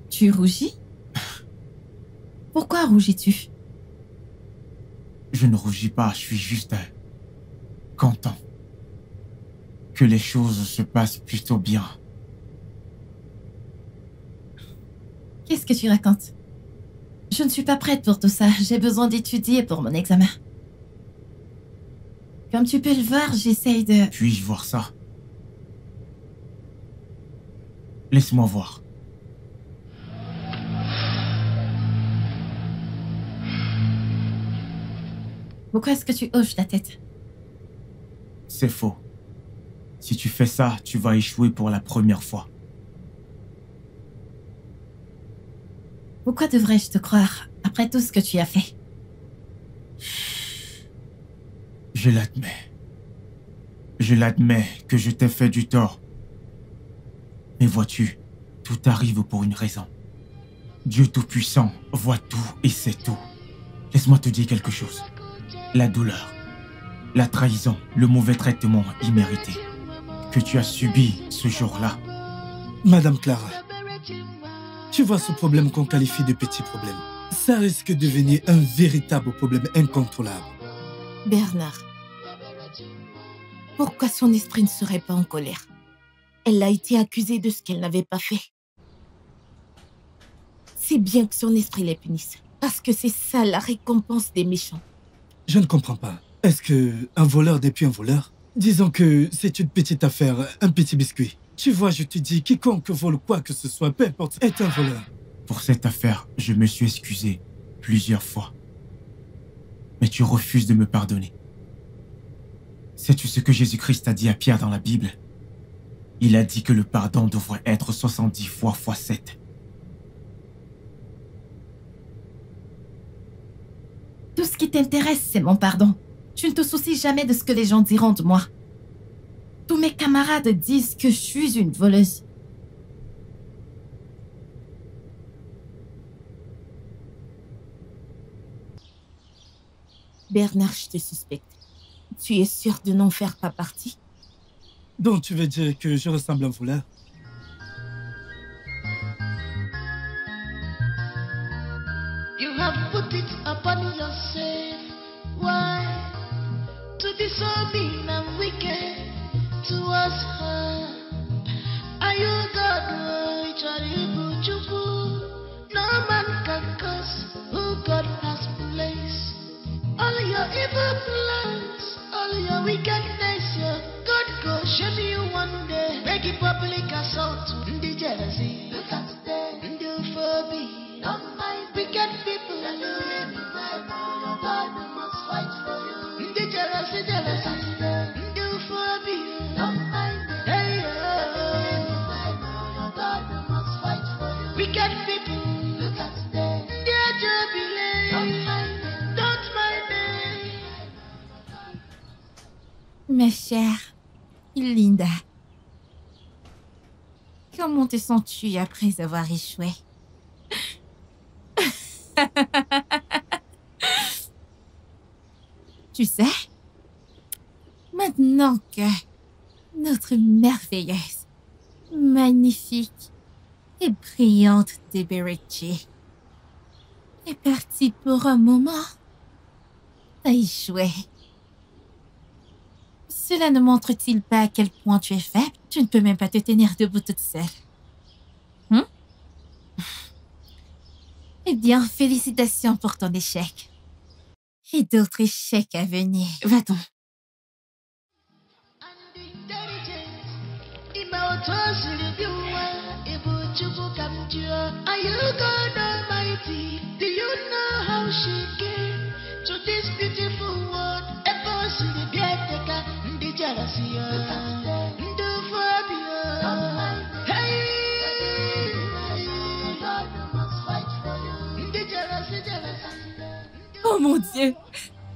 Speaker 1: Tu rougis? Pourquoi rougis-tu?
Speaker 4: Je ne rougis pas, je suis juste content que les choses se passent plutôt bien.
Speaker 1: Qu'est-ce que tu racontes? Je ne suis pas prête pour tout ça. J'ai besoin d'étudier pour mon examen. Comme tu peux le voir, j'essaye de...
Speaker 4: Puis-je voir ça? Laisse-moi voir.
Speaker 1: Pourquoi est-ce que tu hoches la tête?
Speaker 4: C'est faux. Si tu fais ça, tu vas échouer pour la première fois.
Speaker 1: Pourquoi devrais-je te croire après tout ce que tu as fait?
Speaker 4: Je l'admets. Je l'admets que je t'ai fait du tort. Mais vois-tu, tout arrive pour une raison. Dieu Tout-Puissant voit tout et sait tout. Laisse-moi te dire quelque chose. La douleur, la trahison, le mauvais traitement immérité que tu as subi ce jour-là.
Speaker 6: Madame Clara, Tu vois ce problème qu'on qualifie de petit problème. Ça risque de devenir un véritable problème incontrôlable.
Speaker 9: Bernard, pourquoi son esprit ne serait pas en colère? Elle a été accusée de ce qu'elle n'avait pas fait. C'est bien que son esprit les punisse, parce que c'est ça la récompense des méchants.
Speaker 6: Je ne comprends pas. Est-ce qu'un voleur n'est plus un voleur? Disons que c'est une petite affaire, un petit biscuit. Tu vois, je te dis, quiconque vole quoi que ce soit, peu importe, est un voleur.
Speaker 4: Pour cette affaire, je me suis excusé plusieurs fois. Mais tu refuses de me pardonner. Sais-tu ce que Jésus-Christ a dit à Pierre dans la Bible? Il a dit que le pardon devrait être 70 fois x 7.
Speaker 1: Tout ce qui t'intéresse, c'est mon pardon. Tu ne te soucies jamais de ce que les gens diront de moi. Tous mes camarades disent que je suis une voleuse.
Speaker 9: Bernard, je te suspecte. Tu es sûr de n'en faire pas partie?
Speaker 6: Donc tu veux dire que je ressemble à un voleur?
Speaker 5: You have put it upon yourself. Why? To be so mean and wicked towards her. Are you God? No man can curse who God has placed. All your evil plans, all your wickedness, your God go shame you one day. Make it public assault to the jealousy. Look at them, do phobia. Don't mind wicked people. God must fight for you. The jealousy, do phobia. Don't mind them. Hey, God must fight for you. Wicked people. Look at them. Their jubilee. Don't mind them. Don't mind them.
Speaker 9: Ma chère Linda, comment te sens-tu après avoir échoué? Tu sais, maintenant que notre merveilleuse, magnifique et brillante Deberici est partie pour un moment, t'as échoué. Cela ne montre-t-il pas à quel point tu es faible? Tu ne peux même pas te tenir debout toute seule. Eh bien, félicitations pour ton échec. Et d'autres échecs à venir. Va-t'en.
Speaker 5: Are you God Almighty? Do you know how she came to this beautiful world? Ever see the biateka, the jealousy, the phobia? Hey, God must fight for you. The jealousy.
Speaker 2: Oh mon Dieu!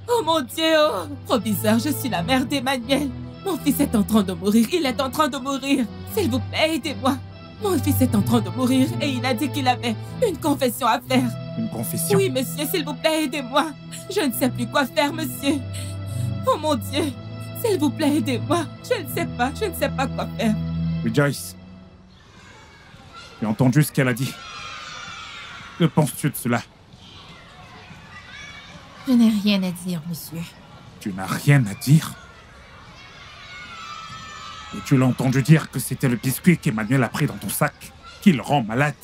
Speaker 2: Oh mon Dieu! Oh, proviseur, je suis la mère d'Emmanuel. Mon fils est en train de mourir. Il est en train de mourir. S'il vous plaît, aidez-moi. Mon fils est en train de mourir et il a dit qu'il avait une confession à faire.
Speaker 3: Une confession?
Speaker 2: Oui, monsieur, s'il vous plaît, aidez-moi. Je ne sais plus quoi faire, monsieur. Oh mon Dieu! S'il vous plaît, aidez-moi. Je ne sais pas quoi faire.
Speaker 3: Rejoice, tu as entendu ce qu'elle a dit? Que penses-tu de cela?
Speaker 9: Je n'ai rien à dire, monsieur.
Speaker 3: Tu n'as rien à dire? Et tu l'as entendu dire que c'était le biscuit qu'Emmanuel a pris dans ton sac qui le rend malade.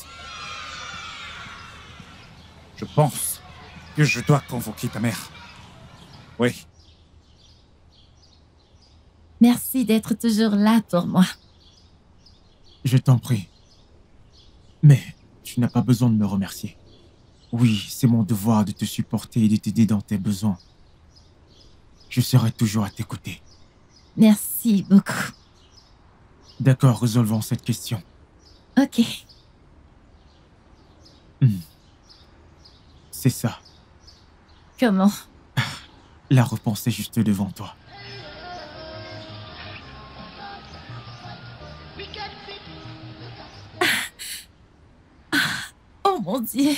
Speaker 3: Je pense que je dois convoquer ta mère. Oui.
Speaker 1: Merci d'être toujours là pour moi.
Speaker 4: Je t'en prie. Mais tu n'as pas besoin de me remercier. Oui, c'est mon devoir de te supporter et de t'aider dans tes besoins. Je serai toujours à t'écouter.
Speaker 1: Merci beaucoup.
Speaker 4: D'accord, résolvons cette question.
Speaker 1: Ok.
Speaker 4: C'est ça.
Speaker 1: Comment?
Speaker 4: La réponse est juste devant toi.
Speaker 1: Oh mon Dieu!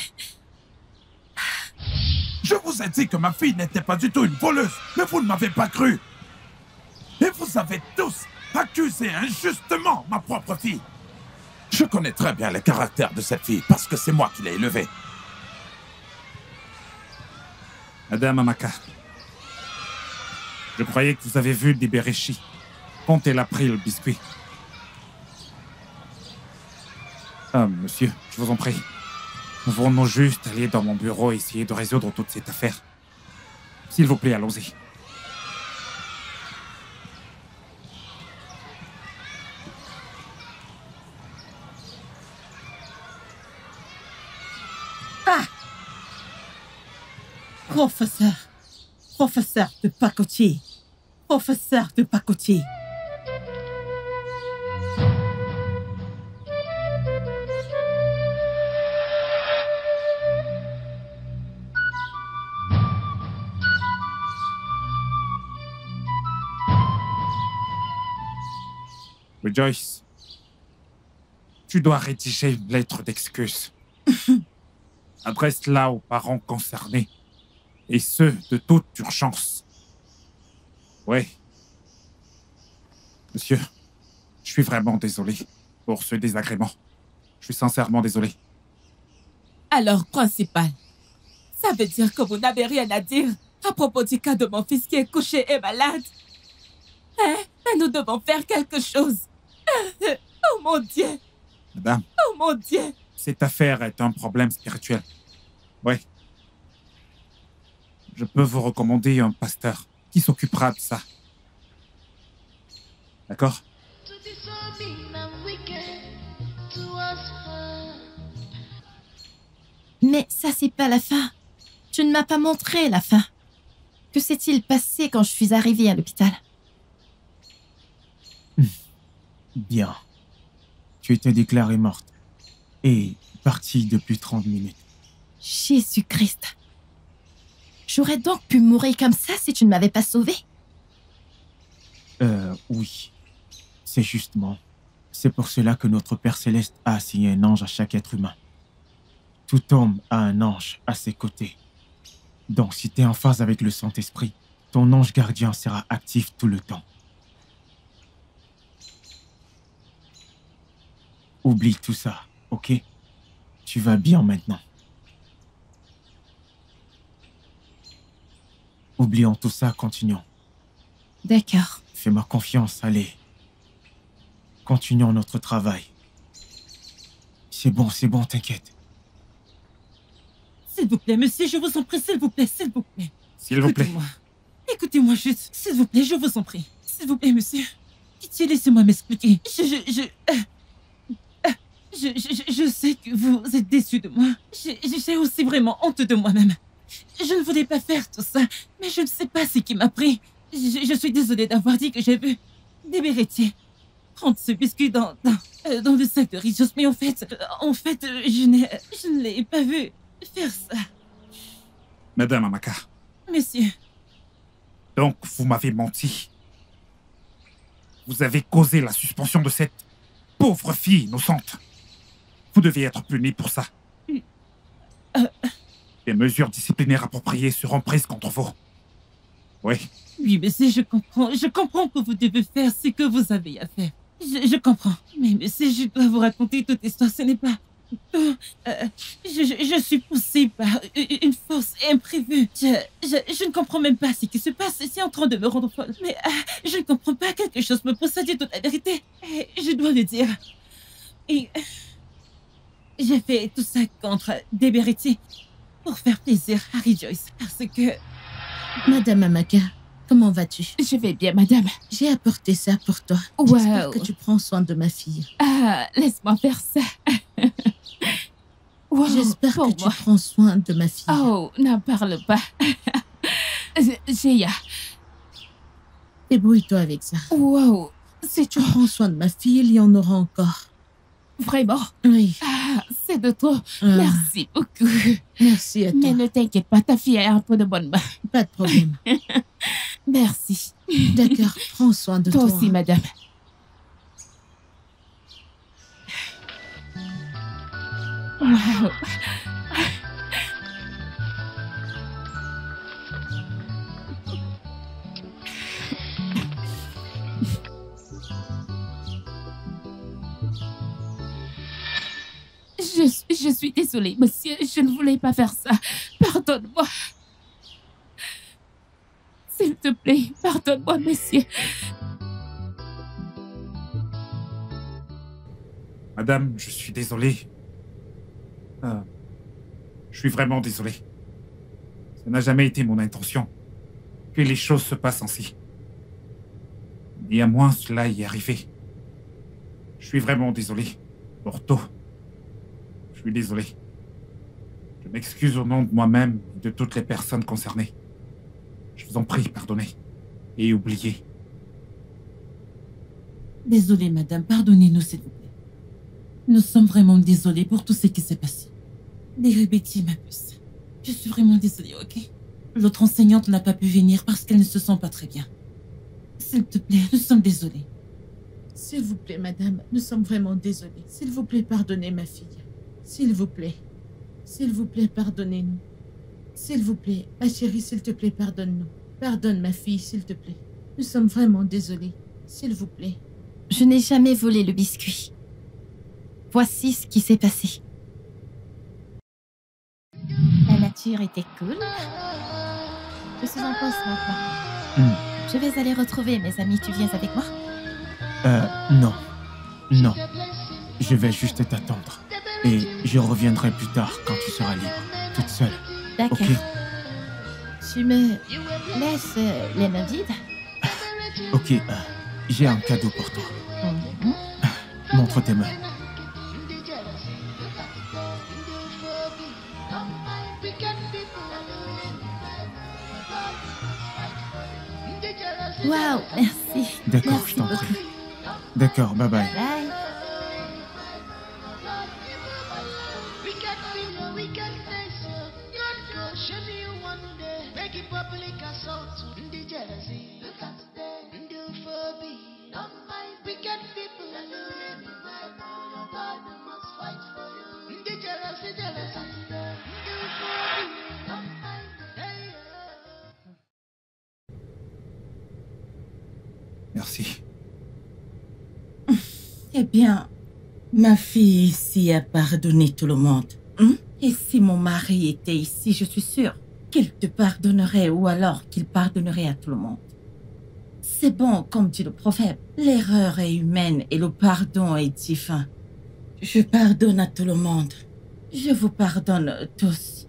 Speaker 8: Je vous ai dit que ma fille n'était pas du tout une voleuse, mais vous ne m'avez pas cru. Et vous avez tous accusé injustement ma propre fille. Je connais très bien le caractère de cette fille parce que c'est moi qui l'ai élevée.
Speaker 3: Madame Amaka, je croyais que vous avez vu Dibéréchi quand elle a pris le biscuit. Ah, monsieur, je vous en prie. Nous venons juste aller dans mon bureau et essayer de résoudre toute cette affaire. S'il vous plaît, allons-y.
Speaker 7: Professeur de pacotille. Professeur de pacotille.
Speaker 3: Rejoice, tu dois rédiger une lettre d'excuse. Adresse-la aux parents concernés, et ce, de toute urgence. Oui. Monsieur, je suis vraiment désolé pour ce désagrément. Je suis sincèrement désolé.
Speaker 2: Alors, principal, ça veut dire que vous n'avez rien à dire à propos du cas de mon fils qui est couché et malade? Hein? Nous devons faire quelque chose. Oh mon Dieu!
Speaker 3: Madame,
Speaker 2: Oh mon Dieu!
Speaker 3: cette affaire est un problème spirituel. Oui. Je peux vous recommander un pasteur qui s'occupera de ça. D'accord?
Speaker 1: Mais ça, c'est pas la fin. Tu ne m'as pas montré la fin. Que s'est-il passé quand je suis arrivée à l'hôpital?
Speaker 4: Bien. Tu étais déclarée morte. Et partie depuis 30 minutes.
Speaker 1: Jésus-Christ. J'aurais donc pu mourir comme ça si tu ne m'avais pas sauvée?
Speaker 4: Oui. C'est justement. C'est pour cela que notre Père Céleste a assigné un ange à chaque être humain. Tout homme a un ange à ses côtés. Donc si tu es en phase avec le Saint-Esprit, ton ange gardien sera actif tout le temps. Oublie tout ça, ok? Tu vas bien maintenant. Oublions tout ça, continuons.
Speaker 1: D'accord.
Speaker 4: Fais-moi confiance, allez. Continuons notre travail. C'est bon, t'inquiète.
Speaker 7: S'il vous plaît, monsieur, je vous en prie, s'il vous plaît, s'il vous plaît.
Speaker 3: S'il vous plaît.
Speaker 7: Écoutez-moi. Écoutez-moi juste, s'il vous plaît, je vous en prie. S'il vous plaît, monsieur. Pitié, laissez-moi m'expliquer. Je sais que vous êtes déçu de moi. J'ai aussi vraiment honte de moi-même. Je ne voulais pas faire tout ça, mais je ne sais pas ce qui m'a pris. Je suis désolée d'avoir dit que j'ai vu des vérités prendre ce biscuit dans le sac de Rios, mais en fait, je ne l'ai pas vu faire ça.
Speaker 3: Madame Amaka,
Speaker 7: Monsieur,
Speaker 3: donc vous m'avez menti. Vous avez causé la suspension de cette pauvre fille innocente. Vous deviez être puni pour ça. Des mesures disciplinaires appropriées seront prises contre vous. Oui.
Speaker 7: oui, monsieur, je comprends que vous devez faire ce que vous avez à faire. Je comprends. Mais monsieur, je dois vous raconter toute l'histoire. Ce n'est pas... je suis poussée par une force imprévue. Je ne comprends même pas ce qui se passe. C'est en train de me rendre folle. Mais je ne comprends pas. Quelque chose me pousse à dire toute la vérité. Et je dois le dire. Et j'ai fait tout ça contre Deberiti pour faire plaisir à Rejoice. Parce que...
Speaker 9: Madame Amaka, comment vas-tu?
Speaker 2: Je vais bien, madame.
Speaker 9: J'ai apporté ça pour toi.
Speaker 2: Wow.
Speaker 9: J'espère que tu prends soin de ma fille.
Speaker 2: Ah, laisse-moi faire ça. Wow,
Speaker 9: J'espère
Speaker 2: pour
Speaker 9: que
Speaker 2: moi.
Speaker 9: tu prends soin de ma fille.
Speaker 2: Oh, n'en parle pas. Géa.
Speaker 9: Débrouille-toi avec ça.
Speaker 2: Wow,
Speaker 9: Si tu prends soin de ma fille, il y en aura encore.
Speaker 2: vraiment.
Speaker 9: Oui.
Speaker 2: Ah, c'est de trop.
Speaker 9: Ah.
Speaker 2: Merci beaucoup.
Speaker 9: Merci à toi.
Speaker 2: Mais ne t'inquiète pas, ta fille est un peu de bonne main.
Speaker 9: Pas de problème.
Speaker 2: Merci.
Speaker 9: D'accord, prends soin de
Speaker 2: Toi
Speaker 9: toi.
Speaker 2: aussi, madame. Wow. suis désolée, monsieur. Je ne voulais pas faire ça. Pardonne-moi. S'il te plaît, pardonne-moi, monsieur.
Speaker 3: Madame, je suis désolé. Je suis vraiment désolé. Ça n'a jamais été mon intention que les choses se passent ainsi. Néanmoins, cela y est arrivé. Je suis vraiment désolé. Porto, je suis désolé. Je m'excuse au nom de moi-même et de toutes les personnes concernées. Je vous en prie, pardonnez et oubliez.
Speaker 7: Désolée, madame. Pardonnez-nous, s'il vous plaît. Nous sommes vraiment désolés pour tout ce qui s'est passé. Désolée, Betty, ma puce. Je suis vraiment désolée, ok? L'autre enseignante n'a pas pu venir parce qu'elle ne se sent pas très bien. S'il te plaît, nous sommes désolés.
Speaker 9: S'il vous plaît, madame, nous sommes vraiment désolés. S'il vous plaît, pardonnez ma fille. S'il vous plaît. S'il vous plaît, pardonnez-nous. S'il vous plaît, ma chérie, s'il te plaît, pardonne-nous. Pardonne ma fille, s'il te plaît. Nous sommes vraiment désolés. S'il vous plaît.
Speaker 1: Je n'ai jamais volé le biscuit. Voici ce qui s'est passé. La nature était cool. Je suis en pause maintenant. Je vais aller retrouver mes amis. Tu viens avec moi?
Speaker 4: Non. Non. Je vais juste t'attendre. Et je reviendrai plus tard quand tu seras libre, toute seule.
Speaker 1: D'accord.
Speaker 4: Ok.
Speaker 1: Tu me laisses les mains vides?
Speaker 4: Ok, j'ai un cadeau pour toi. Montre tes mains.
Speaker 1: Waouh, merci.
Speaker 4: D'accord,
Speaker 1: Merci
Speaker 4: je t'en
Speaker 1: beaucoup.
Speaker 4: prie. D'accord, bye bye.
Speaker 1: Bye.
Speaker 3: Merci.
Speaker 7: Eh bien, ma fille ici a pardonné tout le monde. Et si mon mari était ici, je suis sûre qu'il te pardonnerait ou alors qu'il pardonnerait à tout le monde. C'est bon, comme dit le proverbe, l'erreur est humaine et le pardon est divin. Je pardonne à tout le monde. Je vous pardonne tous.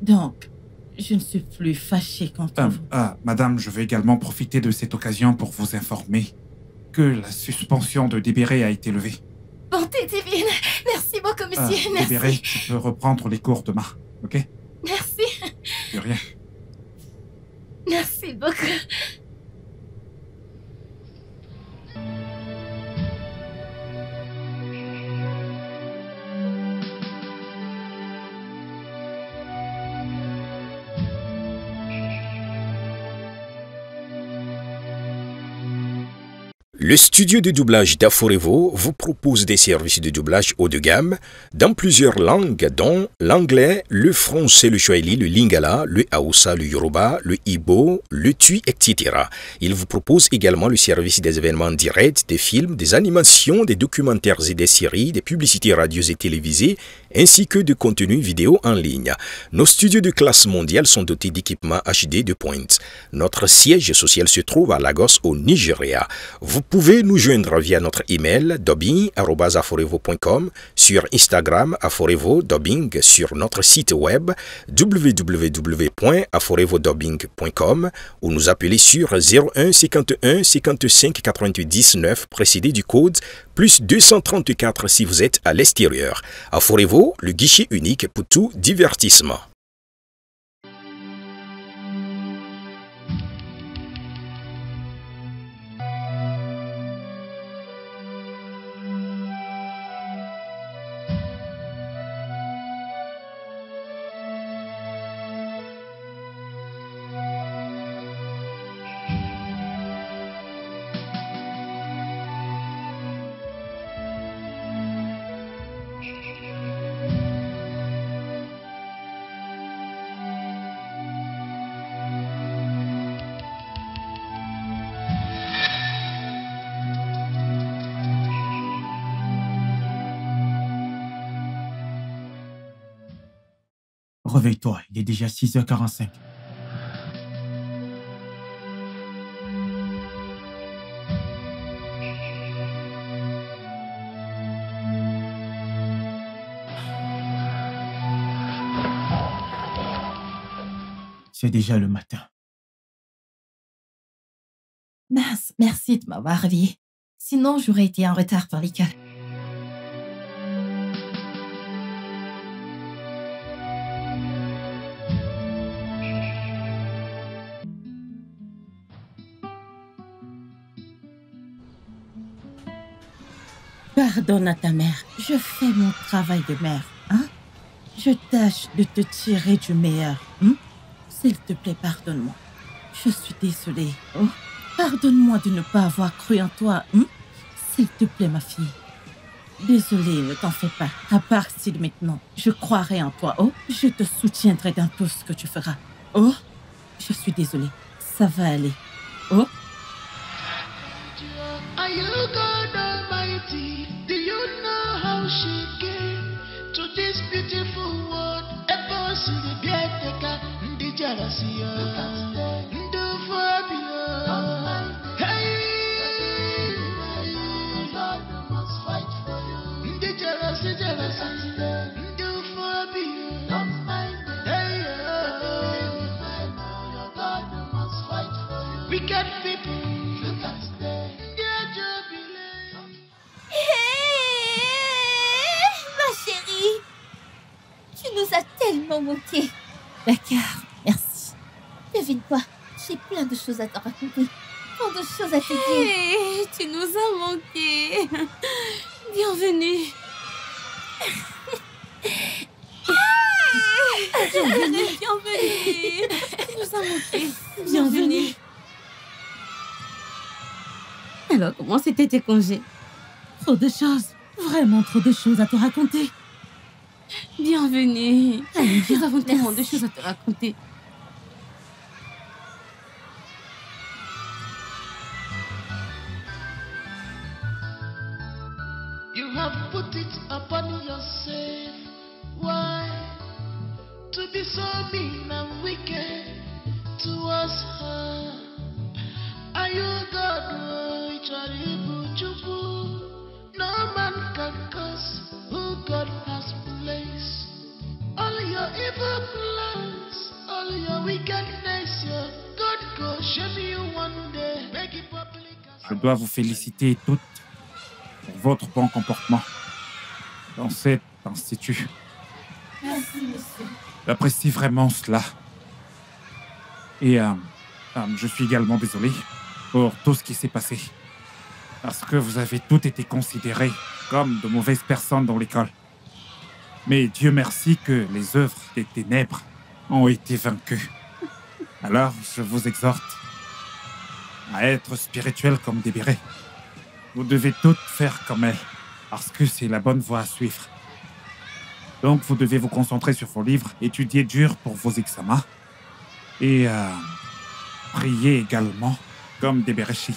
Speaker 7: Donc, je ne suis plus fâchée contre vous.
Speaker 3: Madame, je veux également profiter de cette occasion pour vous informer que la suspension de Débéré a été levée.
Speaker 1: Bonté divine. Merci beaucoup, monsieur. Merci.
Speaker 3: Débéré, tu peux reprendre les cours demain, ok?
Speaker 1: Merci.
Speaker 3: De rien.
Speaker 1: Merci beaucoup.
Speaker 10: Le studio de doublage d'Aforevo vous propose des services de doublage haut de gamme dans plusieurs langues dont l'anglais, le français, le swahili, le lingala, le hausa, le yoruba, le igbo, le tui, etc. Il vous propose également le service des événements directs, des films, des animations, des documentaires et des séries, des publicités radios et télévisées, ainsi que de contenus vidéo en ligne. Nos studios de classe mondiale sont dotés d'équipements HD de pointe. Notre siège social se trouve à Lagos au Nigeria. Vous pouvez nous joindre via notre email dubbing@aforevo.com, sur Instagram aforevo-dubbing, sur notre site web www.aforevodubbing.com ou nous appeler sur 01 51 55 99 précédé du code plus 234 si vous êtes à l'extérieur. Aforevo, le guichet unique pour tout divertissement.
Speaker 4: Réveille-toi, il est déjà 6h45. C'est déjà le matin.
Speaker 1: Mince, merci de m'avoir réveillée. Sinon, j'aurais été en retard pour l'école.
Speaker 7: Pardonne à ta mère. Je fais mon travail de mère, hein? Je tâche de te tirer du meilleur, hein? S'il te plaît, pardonne-moi. Je suis désolée. Oh, pardonne-moi de ne pas avoir cru en toi, hein? S'il te plaît, ma fille. Désolée, ne t'en fais pas. À partir de maintenant, je croirai en toi. Oh, je te soutiendrai dans tout ce que tu feras. Oh, je suis désolée. Ça va aller. Oh.
Speaker 5: Are you God Almighty? Do you know how she came to this beautiful world? Ever since the Biateka, the Jarasia, the Fabia. Hey, God must fight for you. The Jarasia, the Fabia. Hey, God must fight for you. Wicked people.
Speaker 11: Tu nous as tellement manqué.
Speaker 1: D'accord, merci.
Speaker 11: Devine quoi, j'ai plein de choses à te raconter. Tant de choses à te dire.
Speaker 2: Hey, tu nous as manqué. Bienvenue. Bienvenue. Tu nous as manqué. Bienvenue. Alors, comment c'était tes congés?
Speaker 7: Trop de choses. Vraiment trop de choses à te raconter.
Speaker 2: Bienvenue. Allez, nous avons tellement de choses à te raconter.
Speaker 5: You have put it upon yourself. Why? To be so mean and wicked towards her. Are you God? No man can curse who God has placed. All your evil plans, all your wickedness, your God go shame you one day. Make it public.
Speaker 3: Je dois vous féliciter toutes pour votre bon comportement dans cet institut.
Speaker 7: Merci, monsieur.
Speaker 3: J'apprécie vraiment cela. Et je suis également désolé pour tout ce qui s'est passé. Parce que vous avez toutes été considérées comme de mauvaises personnes dans l'école. Mais Dieu merci que les œuvres des ténèbres ont été vaincues. Alors, je vous exhorte à être spirituels comme des bérets. Vous devez toutes faire comme elle, parce que c'est la bonne voie à suivre. Donc, vous devez vous concentrer sur vos livres, étudier dur pour vos examens, et prier également comme des béréchis.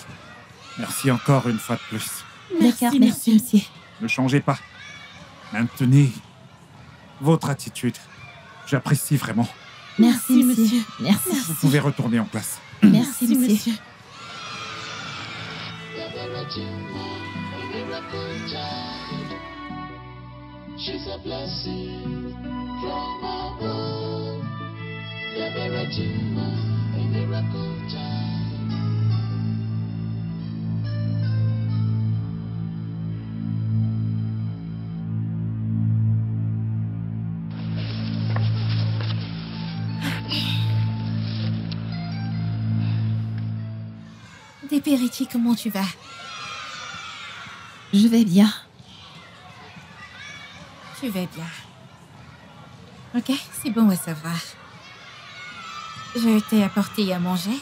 Speaker 3: Merci encore une fois de plus.
Speaker 1: D'accord, merci, monsieur.
Speaker 3: Ne changez pas. Maintenez votre attitude. J'apprécie vraiment.
Speaker 1: Merci, monsieur. Merci.
Speaker 3: Vous pouvez retourner en classe.
Speaker 1: Merci, monsieur.
Speaker 5: She's a blessing from above. The Redeemer, a miracle child.
Speaker 11: Dépéritie, comment tu vas?
Speaker 1: Je vais bien.
Speaker 11: Tu vas bien. Ok, c'est bon à savoir. Je t'ai apporté à manger.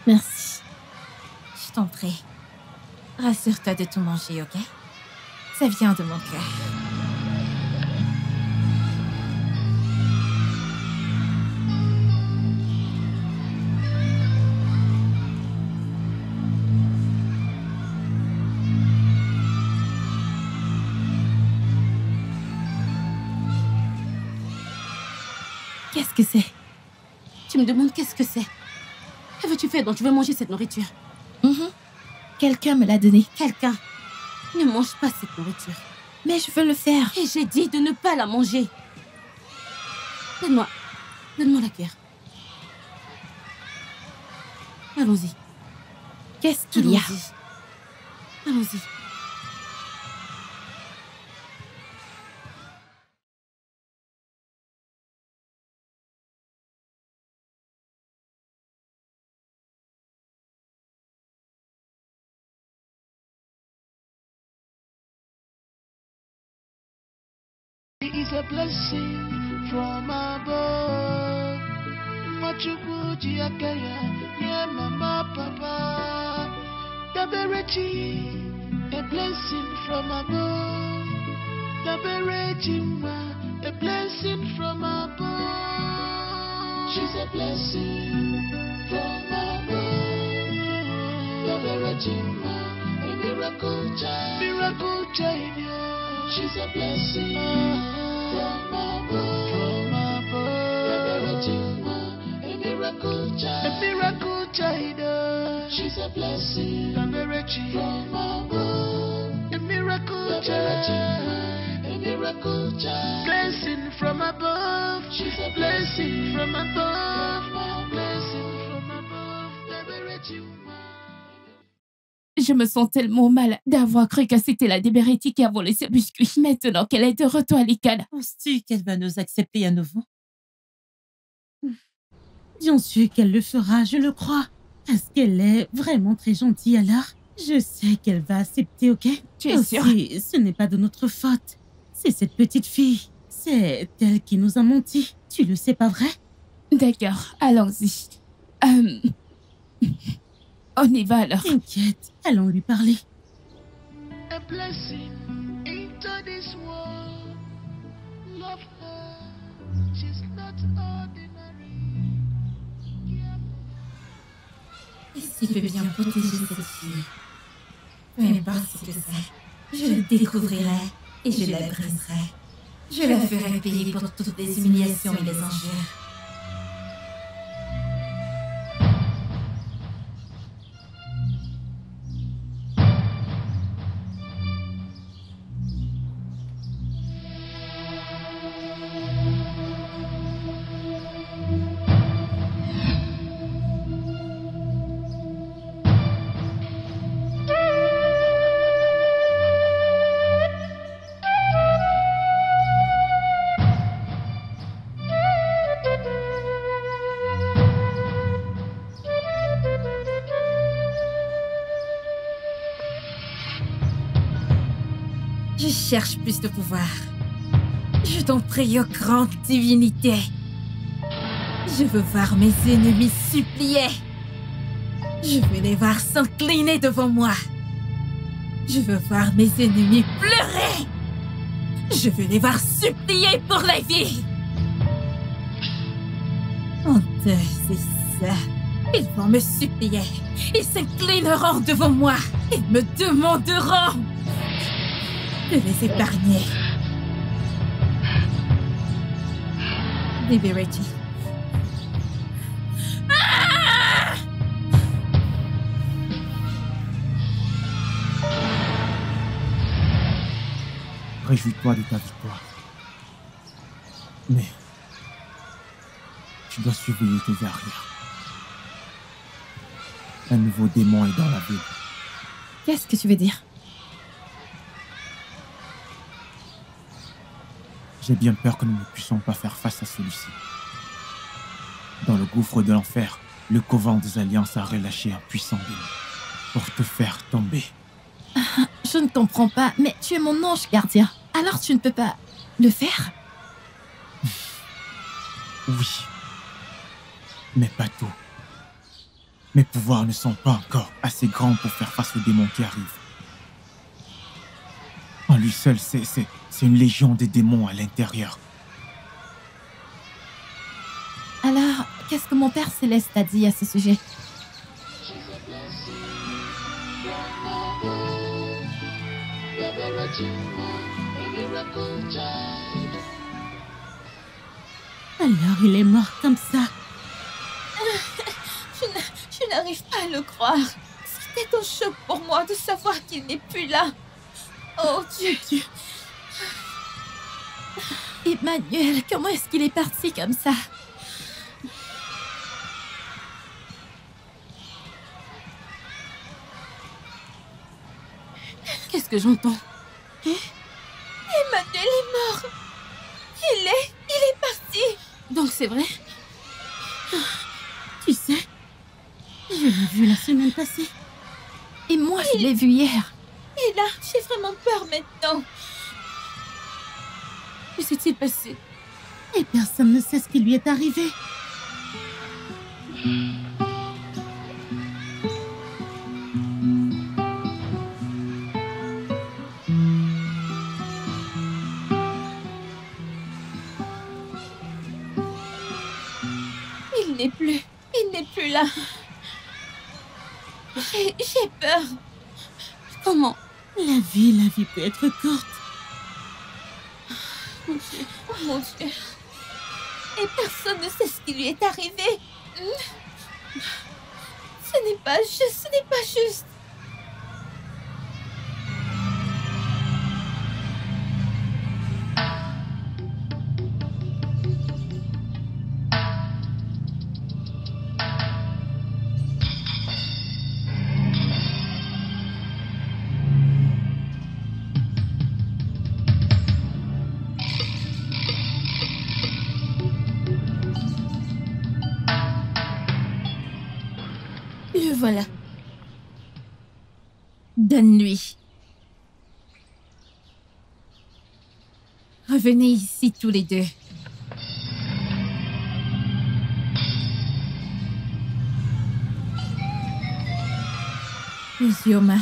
Speaker 1: Merci.
Speaker 11: Je t'en prie. Rassure-toi de tout manger, ok? Ça vient de mon cœur.
Speaker 1: Qu'est-ce que c'est?
Speaker 12: Tu me demandes qu'est-ce que c'est? Que veux-tu faire? Donc tu veux manger cette nourriture?
Speaker 1: Quelqu'un me l'a donné.
Speaker 12: Quelqu'un? Ne mange pas cette nourriture.
Speaker 1: Mais je veux le faire.
Speaker 12: Et j'ai dit de ne pas la manger. Donne-moi la cuillère. Allons-y.
Speaker 1: Qu'est-ce qu'il y a?
Speaker 12: Allons-y.
Speaker 5: Is a blessing from above. Machukuji akaya, yeah, mama, papa. Daberechi, a blessing from above. Daberechi, a blessing from above. She's a blessing from above. Daberechi, a miracle child. Miracle child, yeah. She's a blessing from above. From above. A miracle child. A miracle child. She's a blessing from above. A miracle child. A miracle child. Blessing from above. She's a blessing from above. Blessing from above.
Speaker 2: Je me sens tellement mal d'avoir cru que c'était la Deberetti qui a volé ce biscuit. Maintenant qu'elle est de retour à l'Icade.
Speaker 7: Penses-tu qu'elle va nous accepter à nouveau? Bien sûr qu'elle le fera, je le crois. Parce qu'elle est vraiment très gentille alors. Je sais qu'elle va accepter, ok?
Speaker 2: Tu es sûre?
Speaker 7: Ce n'est pas de notre faute. C'est cette petite fille. C'est elle qui nous a menti. Tu le sais, pas vrai?
Speaker 2: D'accord, allons-y. On y va alors.
Speaker 7: T'inquiète, allons lui parler.
Speaker 5: A blessing into this world. Love her. She's not ordinary.
Speaker 11: Et s'il peut bien protéger cette fille, peu importe ce que c'est, je le découvrirai et je la briserai. Je la ferai payer pour toutes les humiliations et les injures. Je cherche plus de pouvoir. Je t'en prie, ô grande divinité. Je veux voir mes ennemis supplier. Je veux les voir s'incliner devant moi. Je veux voir mes ennemis pleurer. Je veux les voir supplier pour la vie. En deux, c'est ça. Ils vont me supplier. Ils s'inclineront devant moi. Ils me demanderont de les épargner. Deberetti.
Speaker 4: Réjouis-toi de ta victoire. Mais tu dois surveiller tes arrières. Un nouveau démon est dans la ville.
Speaker 1: Qu'est-ce que tu veux dire?
Speaker 4: J'ai bien peur que nous ne puissions pas faire face à celui-ci. Dans le gouffre de l'enfer, le couvent des alliances a relâché un puissant démon pour te faire tomber.
Speaker 1: Je ne comprends pas, mais tu es mon ange gardien. Alors tu ne peux pas le faire?
Speaker 4: Oui, mais pas tout. Mes pouvoirs ne sont pas encore assez grands pour faire face aux démons qui arrivent. En lui seul, c'est une légion de démons à l'intérieur.
Speaker 1: Alors, qu'est-ce que mon Père Céleste a dit à ce sujet?
Speaker 7: Alors il est mort comme ça.
Speaker 11: Je n'arrive pas à le croire. C'était un choc pour moi de savoir qu'il n'est plus là. Oh Dieu.
Speaker 1: Emmanuel, comment est-ce qu'il est parti comme ça?
Speaker 12: Qu'est-ce que j'entends?
Speaker 11: Emmanuel est mort. Il est parti.
Speaker 12: Donc c'est vrai?
Speaker 7: Tu sais, je l'ai vu la semaine passée.
Speaker 1: Et moi, je l'ai vu hier.
Speaker 11: Et là, j'ai vraiment peur maintenant.
Speaker 12: Que s'est-il passé?
Speaker 7: Et personne ne sait ce qui lui est arrivé.
Speaker 11: Il n'est plus là. J'ai peur.
Speaker 12: Comment?
Speaker 7: La vie peut être courte.
Speaker 11: Mon Dieu, oh mon Dieu. Et personne ne sait ce qui lui est arrivé. Ce n'est pas juste.
Speaker 1: Le voilà. Donne-lui. Revenez ici tous les deux. Uzioma,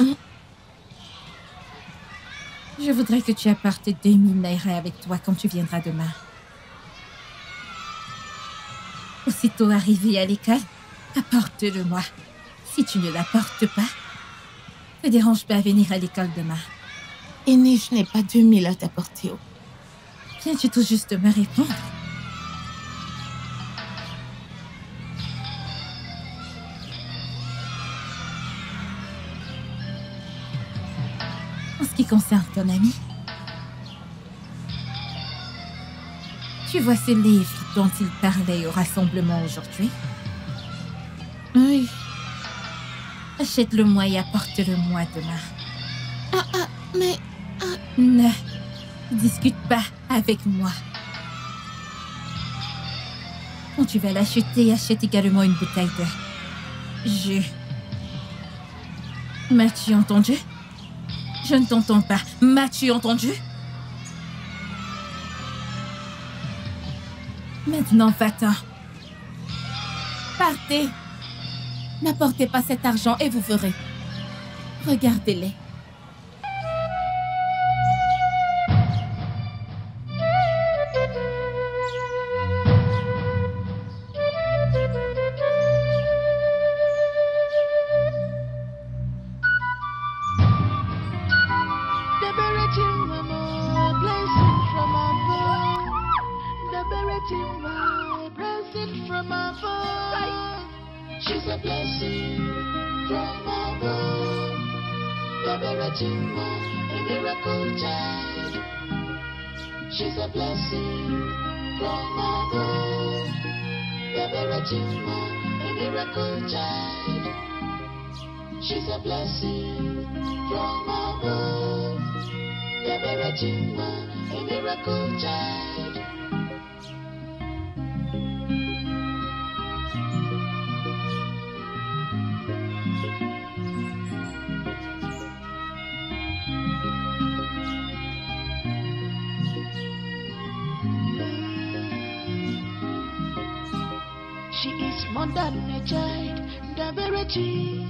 Speaker 1: je voudrais que tu apportes 2000 naira avec toi quand tu viendras demain. Aussitôt arrivé à l'école, apporte-le-moi. Si tu ne l'apportes pas, ne dérange pas à venir à l'école demain.
Speaker 9: Aîné, je n'ai pas 2000 à t'apporter.
Speaker 1: Viens-tu tout juste me répondre? En ce qui concerne ton ami, tu vois ce livre dont il parlait au rassemblement aujourd'hui?
Speaker 9: Oui.
Speaker 1: Achète-le-moi et apporte-le-moi demain.
Speaker 9: Mais...
Speaker 1: Ne discute pas avec moi. Quand tu vas l'acheter, achète également une bouteille de jus. M'as-tu entendu? Je ne t'entends pas. M'as-tu entendu? Maintenant, va-t'en. Partez. N'apportez pas cet argent et vous verrez. Regardez-les.
Speaker 5: She's a blessing from above. The Beratima, a miracle child. She's a blessing from above. The Beratima, a miracle child. She's a blessing from above. The Beratima, a miracle child. She is more than a child, the Verity,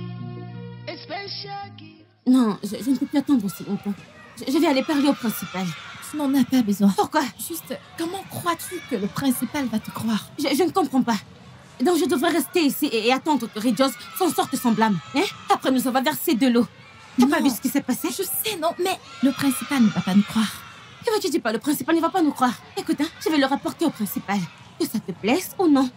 Speaker 5: a special gift.
Speaker 12: Non, je ne peux plus attendre aussi longtemps. Je vais aller parler au principal.
Speaker 1: Tu n'en as pas besoin.
Speaker 12: Pourquoi?
Speaker 1: Juste, comment crois-tu que le principal va te croire?
Speaker 12: Je ne comprends pas. Donc je devrais rester ici et attendre que Rijos s'en sorte sans blâme. Hein? Après nous avoir versé de l'eau. T'as pas vu ce qui s'est passé?
Speaker 1: Je sais, non, mais le principal ne va pas nous croire.
Speaker 12: Que tu dis pas? Le principal ne va pas nous croire. Écoute, hein, je vais le rapporter au principal. Que ça te plaise ou non?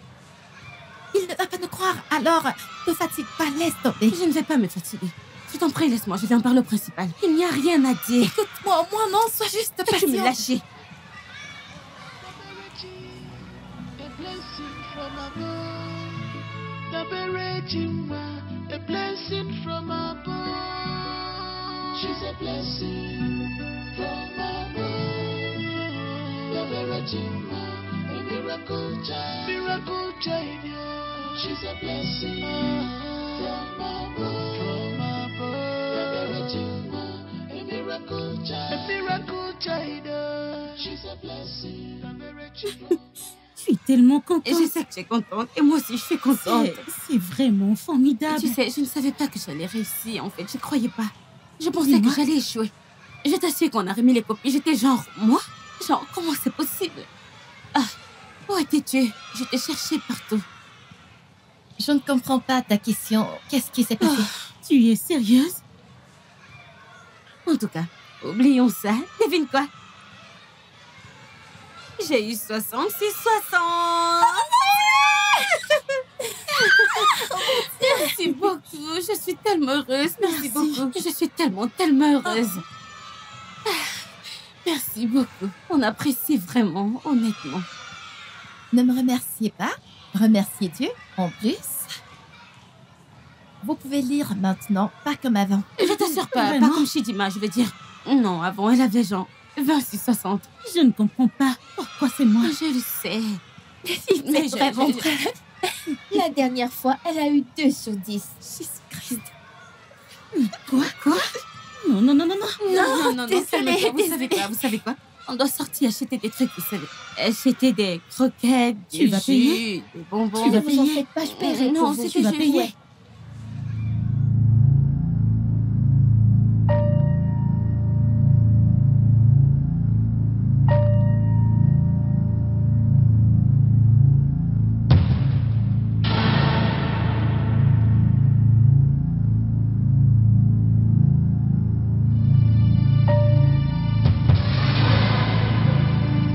Speaker 1: Il ne va pas nous croire, alors ne fatigue pas, laisse tomber.
Speaker 12: Je ne vais pas me fatiguer. Je t'en prie, laisse-moi, je viens par le principal. Il n'y a rien à dire.
Speaker 1: Écoute-moi, au moins non, sois juste patiente.
Speaker 12: Peux-tu me lâcher?
Speaker 5: A blessing from above. She's a blessing from above. The Virgin, a miracle child. Miracle child, yeah. She's a blessing from above. From above. The Virgin, a miracle child. A miracle child. She's a blessing.
Speaker 12: Je suis tellement contente. Je sais que tu es contente. Et moi aussi, je suis contente.
Speaker 7: C'est vraiment formidable.
Speaker 12: Tu sais, je ne savais pas que j'allais réussir, en fait. Je ne croyais pas. Je pensais que j'allais échouer. Je t'assure qu'on a remis les copies. J'étais genre, moi? Genre, comment c'est possible? Ah, où étais-tu? Je t'ai cherché partout.
Speaker 1: Je ne comprends pas ta question. Qu'est-ce qui s'est passé?
Speaker 7: Tu es sérieuse?
Speaker 12: En tout cas, oublions ça. Devine quoi? J'ai eu 66-60. Merci beaucoup. Je suis tellement heureuse. Merci beaucoup. Je suis tellement heureuse. Merci beaucoup. On apprécie vraiment, honnêtement.
Speaker 1: Ne me remerciez pas. Remerciez Dieu, en plus. Vous pouvez lire maintenant, pas comme avant.
Speaker 12: Je t'assure pas comme Chidima, je veux dire. Non, avant, elle avait genre 26-60.
Speaker 7: Je ne comprends pas. Pourquoi c'est moi?
Speaker 12: Je le sais.
Speaker 11: Mais vraiment vrai. La dernière fois, elle a eu 2 sur 10.
Speaker 1: Jésus-Christ.
Speaker 12: Quoi?
Speaker 7: Non.
Speaker 12: Non,
Speaker 1: désolée,
Speaker 12: vous savez quoi? On doit sortir acheter des trucs, vous savez. Acheter des croquettes,
Speaker 7: tu vas payer?
Speaker 12: Des bonbons.
Speaker 7: Tu vas
Speaker 11: Vous en
Speaker 7: payer?
Speaker 11: faites pas, je paierai
Speaker 12: Non,
Speaker 11: pour vous.
Speaker 12: c'était
Speaker 7: Tu vas
Speaker 12: juste-
Speaker 7: payer?
Speaker 12: ouais.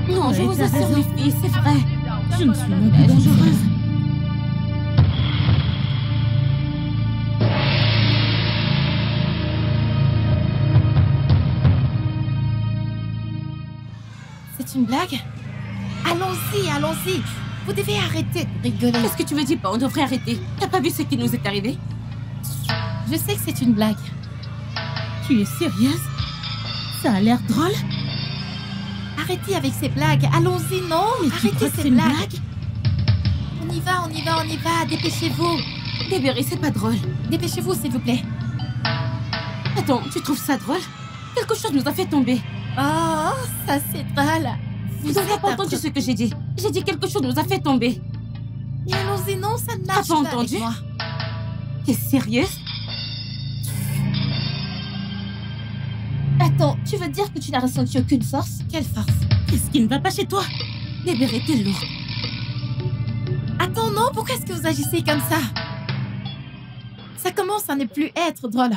Speaker 12: Non, je
Speaker 7: Ouais,
Speaker 12: vous
Speaker 7: t'as
Speaker 12: assure,
Speaker 7: raison.
Speaker 12: les filles, c'est vrai.
Speaker 7: Je ne suis non plus dangereuse.
Speaker 1: C'est une blague? Allons-y. Vous devez arrêter de rigoler.
Speaker 12: Qu'est-ce que tu veux dire pas? On devrait arrêter. T'as pas vu ce qui nous est arrivé?
Speaker 1: Je sais que c'est une blague.
Speaker 7: Tu es sérieuse? Ça a l'air drôle.
Speaker 1: Arrêtez avec ces blagues. Allons-y, non?
Speaker 7: Mais tu crois
Speaker 1: Arrêtez
Speaker 7: que
Speaker 1: ces
Speaker 7: c'est une
Speaker 1: blagues.
Speaker 7: blague?
Speaker 1: On y va. Dépêchez-vous.
Speaker 12: Débéry, c'est pas drôle.
Speaker 1: Dépêchez-vous, s'il vous plaît.
Speaker 12: Attends, tu trouves ça drôle? Quelque chose nous a fait tomber.
Speaker 1: Oh, ça c'est drôle.
Speaker 12: Vous n'avez pas entendu ce que j'ai dit? J'ai dit quelque chose nous a fait tomber.
Speaker 1: Mais allons-y, non, ça ne marche
Speaker 12: T'as
Speaker 1: pas
Speaker 12: pas entendu?
Speaker 1: avec moi.
Speaker 12: T'es sérieuse?
Speaker 11: Attends, tu veux dire que tu n'as ressenti aucune force?
Speaker 1: Quelle force?
Speaker 7: Qu'est-ce qui ne va pas chez toi?
Speaker 12: Débéry, t'es lourde.
Speaker 1: Attends, non, pourquoi est-ce que vous agissez comme ça? Ça commence à ne plus être drôle.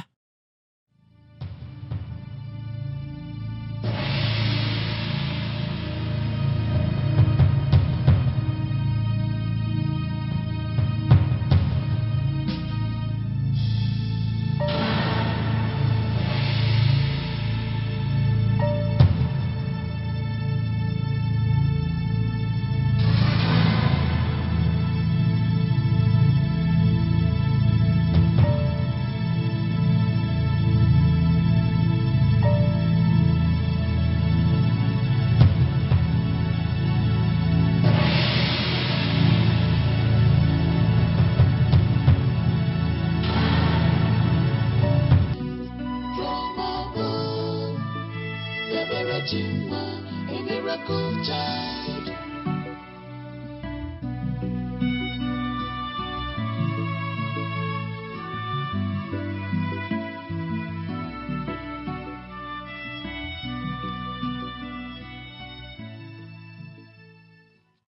Speaker 5: From above. The Virgin, a miracle child.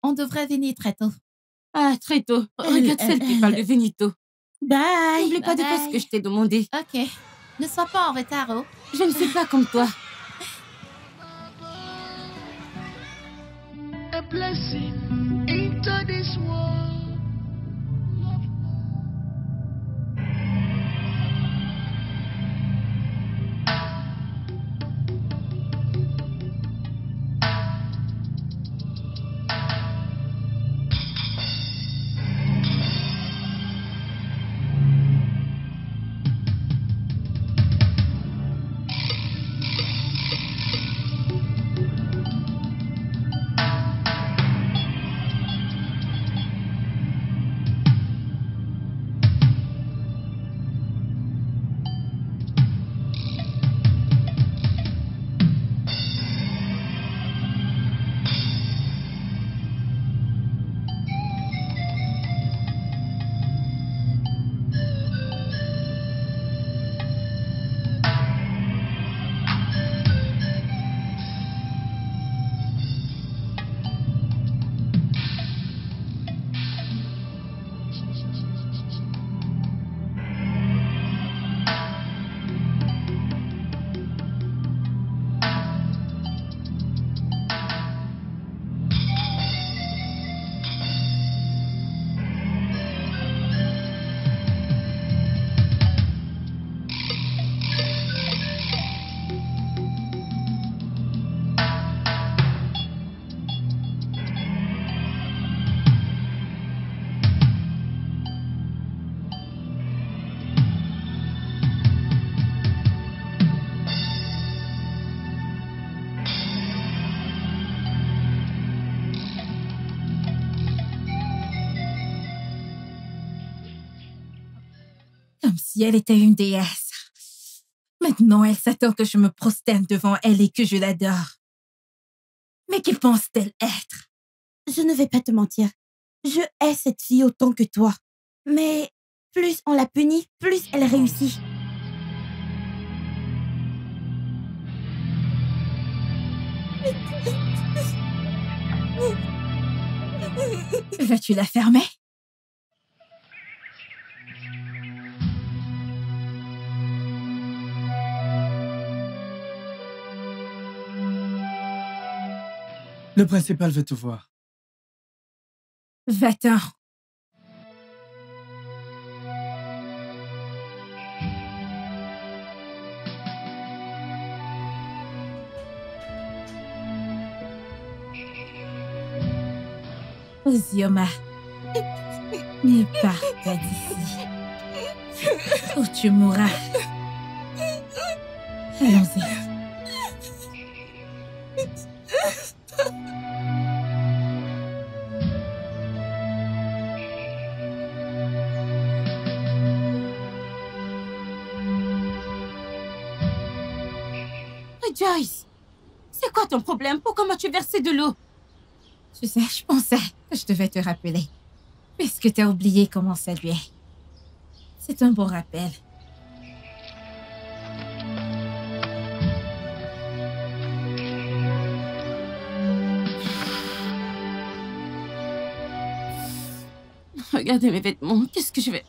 Speaker 1: On devrait venir très tôt.
Speaker 12: Ah, très tôt. Regarde celle qui parle de Benito.
Speaker 7: Bye.
Speaker 12: N'oublie pas de faire ce que je t'ai demandé.
Speaker 1: Ok. Ne sois pas en retard, oh.
Speaker 12: Je ne suis pas comme toi.
Speaker 5: A blessing in
Speaker 11: Comme si elle était une déesse. Maintenant, elle s'attend que je me prosterne devant elle et que je l'adore. Mais qui pense-t-elle être?
Speaker 12: Je ne vais pas te mentir. Je hais cette fille autant que toi. Mais plus on la punit, plus elle réussit.
Speaker 11: Vas-tu la fermer?
Speaker 6: Le principal veut te voir.
Speaker 11: Va-t'en. Osioma, ne pars pas d'ici. Ou tu mourras. Allons-y.
Speaker 12: Joyce, c'est quoi ton problème? Pourquoi m'as-tu versé de l'eau?
Speaker 11: Tu sais, je pensais que je devais te rappeler. Puisque t'as oublié comment saluer. C'est un bon rappel.
Speaker 12: Regardez mes vêtements, qu'est-ce que je vais...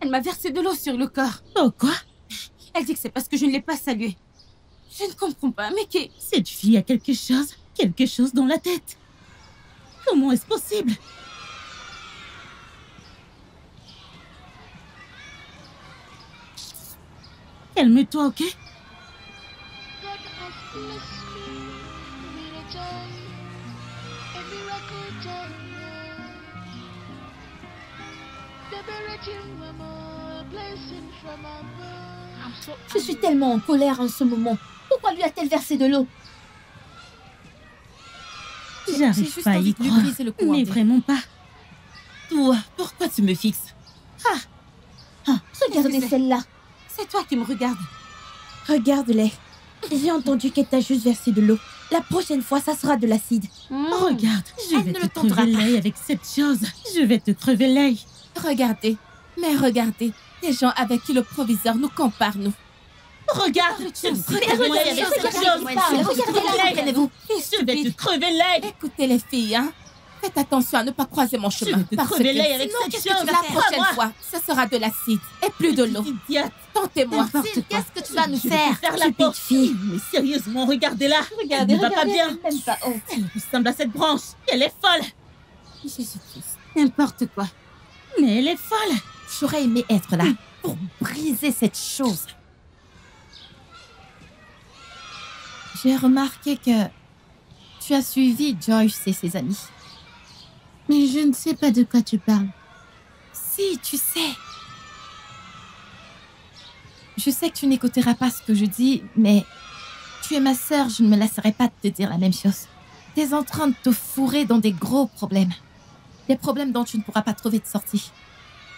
Speaker 12: Elle m'a versé de l'eau sur le corps.
Speaker 7: Oh, quoi?
Speaker 12: Elle dit que c'est parce que je ne l'ai pas saluée. Je ne comprends pas, mais qui...
Speaker 7: Cette fille a quelque chose dans la tête. Comment est-ce possible? Calme-toi, ok?
Speaker 12: Je suis tellement en colère en ce moment. Pourquoi lui a-t-elle versé de l'eau?
Speaker 7: J'arrive pas à y croire. Mais vraiment pas. Toi, pourquoi tu me fixes?
Speaker 12: Regardez celle-là. C'est toi qui me regardes. Regarde-les. J'ai entendu qu'elle t'a juste versé de l'eau. La prochaine fois, ça sera de l'acide.
Speaker 7: Regarde, je vais te crever l'œil avec cette chose. Je vais te crever l'œil.
Speaker 1: Regardez, mais regardez, les gens avec qui le proviseur nous compare, nous.
Speaker 7: Regarde, je vais te crever l'œil avec cette chose.
Speaker 1: Regardez-vous.
Speaker 7: Je vais te crever l'œil.
Speaker 1: Écoutez les filles, hein. Faites attention à ne pas croiser mon chemin.
Speaker 7: Je vais te
Speaker 1: parce
Speaker 7: crever
Speaker 1: que
Speaker 7: l'œil avec
Speaker 1: sinon,
Speaker 7: cette
Speaker 1: qu'est-ce que
Speaker 7: chose.
Speaker 1: tu vas faire? La prochaine fois, ce sera de l'acide et plus de l'eau. Tentez-moi.
Speaker 7: Qu'est-ce que tu vas nous
Speaker 1: faire?
Speaker 7: la petite fille. Mais sérieusement, regardez-la. Elle ne va pas bien. Elle ressemble à cette branche. Elle est folle.
Speaker 12: Jésus-Christ. N'importe quoi.
Speaker 7: Mais elle est folle.
Speaker 1: J'aurais aimé être là pour briser cette chose. J'ai remarqué que tu as suivi Joyce et ses amis.
Speaker 9: Mais je ne sais pas de quoi tu parles.
Speaker 1: Si, tu sais. Je sais que tu n'écouteras pas ce que je dis, mais tu es ma sœur, je ne me lasserai pas de te dire la même chose. Tu es en train de te fourrer dans des gros problèmes. Des problèmes dont tu ne pourras pas trouver de sortie.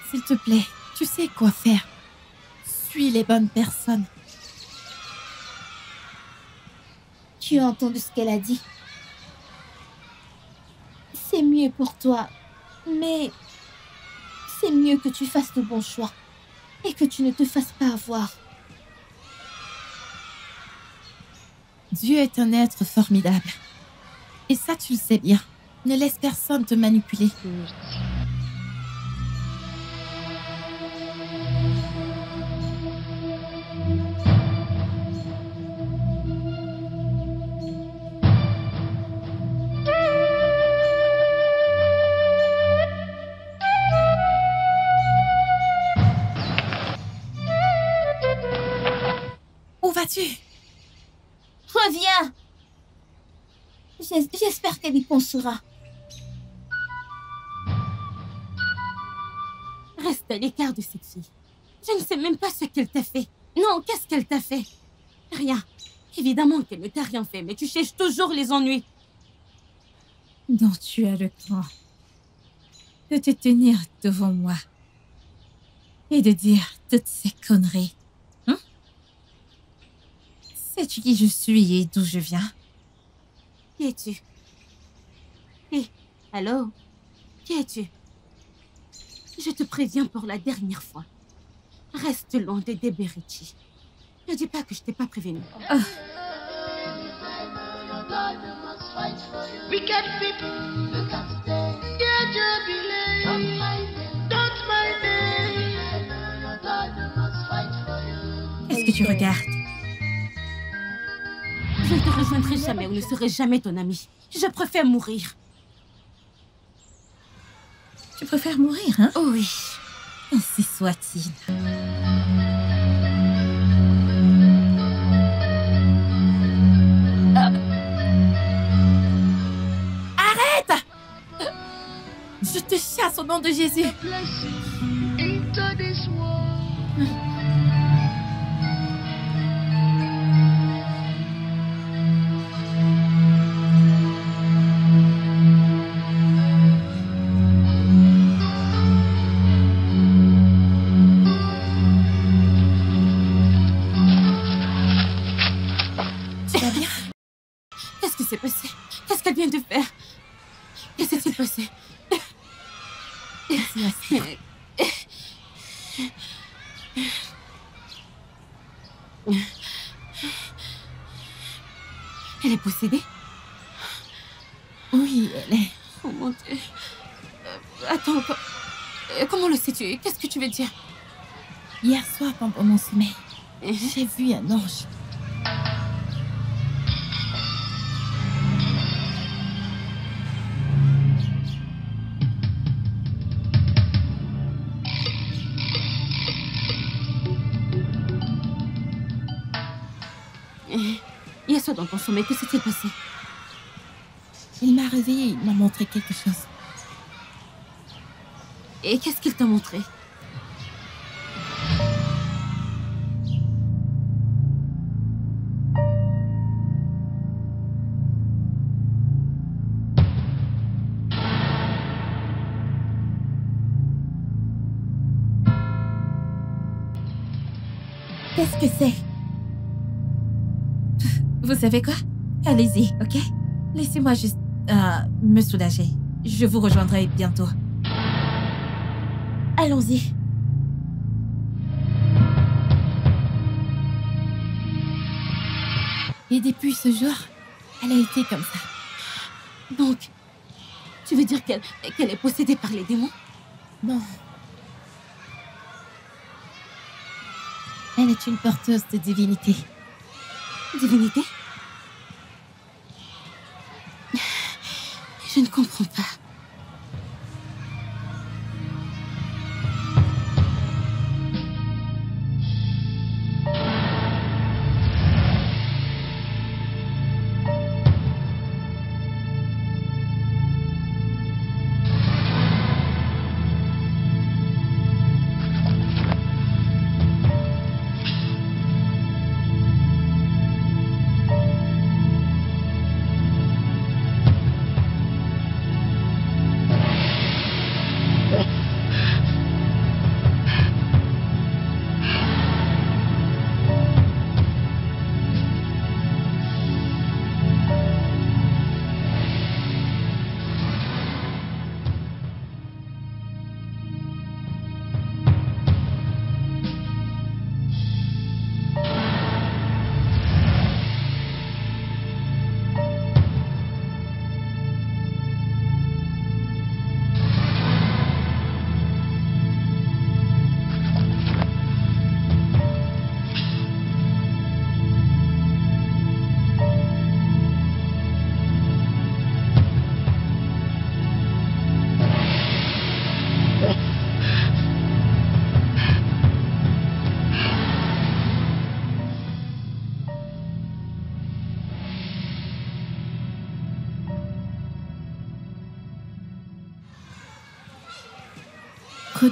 Speaker 1: S'il te plaît, tu sais quoi faire. Suis les bonnes personnes.
Speaker 12: Tu as entendu ce qu'elle a dit? C'est mieux pour toi, mais c'est mieux que tu fasses de bons choix et que tu ne te fasses pas avoir.
Speaker 1: Dieu est un être formidable. Et ça, tu le sais bien. Ne laisse personne te manipuler. Où vas-tu?
Speaker 12: Reviens! J'espère qu'elle y pensera. Reste à l'écart de cette fille. Je ne sais même pas ce qu'elle t'a fait. Non, qu'est-ce qu'elle t'a fait? Rien. Évidemment qu'elle ne t'a rien fait, mais tu cherches toujours les ennuis.
Speaker 11: Dont tu as le temps. de te tenir devant moi et de dire toutes ces conneries. Hein? Sais-tu qui je suis et d'où je viens?
Speaker 12: Qui es-tu? Hé, allô? Qui es-tu? Je te préviens pour la dernière fois. Reste loin de Deberici. Ne dis pas que je t'ai pas prévenu.
Speaker 11: Oh.
Speaker 5: Wicked people, yeah, jubilee. Don't mind them.
Speaker 11: Qu'est-ce que tu regardes?
Speaker 12: Je ne te rejoindrai jamais ou ne serai jamais ton ami. Je préfère mourir.
Speaker 11: Tu préfères mourir, hein?
Speaker 12: Oh oui.
Speaker 11: Ainsi soit-il.
Speaker 1: Arrête! Je te chasse au nom de Jésus.
Speaker 5: Into this world.
Speaker 12: Qu'est-ce qui s'est passé? Qu'est-ce qu'elle vient de faire? Qu'est-ce qui s'est passé? Elle est possédée?
Speaker 1: Oui, elle est.
Speaker 12: Oh mon Dieu. Attends, comment le sais-tu? Qu'est-ce que tu veux dire?
Speaker 1: Hier soir, pendant mon sommeil, j'ai vu un ange.
Speaker 12: Hier soir dans ton sommeil, qu'est-ce qui s'est passé?
Speaker 1: Il m'a réveillée, il m'a montré quelque chose.
Speaker 12: Et qu'est-ce qu'il t'a montré?
Speaker 11: Qu'est-ce que c'est? Vous savez quoi? Allez-y, ok? Laissez-moi juste me soulager. Je vous rejoindrai bientôt. Allons-y.
Speaker 1: Et depuis ce jour, elle a été comme ça.
Speaker 12: Donc, tu veux dire qu'elle est possédée par les démons?
Speaker 1: Non. Elle est une porteuse de divinité.
Speaker 12: Divinité? Je ne comprends pas.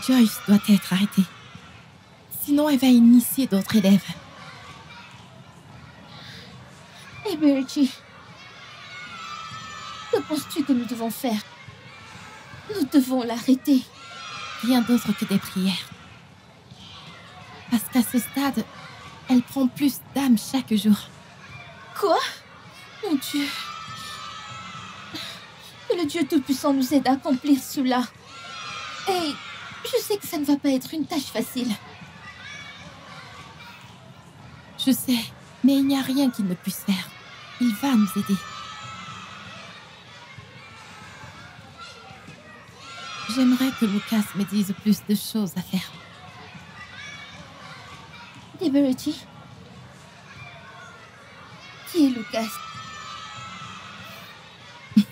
Speaker 1: Joyce doit être arrêtée. Sinon, elle va initier d'autres élèves.
Speaker 9: Eh bien, Richie, que penses-tu que nous devons faire?
Speaker 11: Nous devons l'arrêter.
Speaker 1: Rien d'autre que des prières. Parce qu'à ce stade, elle prend plus d'âme chaque jour.
Speaker 11: Quoi? Mon Dieu. Que le Dieu Tout-Puissant nous aide à accomplir cela. Et je sais que ça ne va pas être une tâche facile.
Speaker 1: Je sais, mais il n'y a rien qu'il ne puisse faire. Il va nous aider. J'aimerais que Lucas me dise plus de choses à faire.
Speaker 11: Liberty? Qui est Lucas?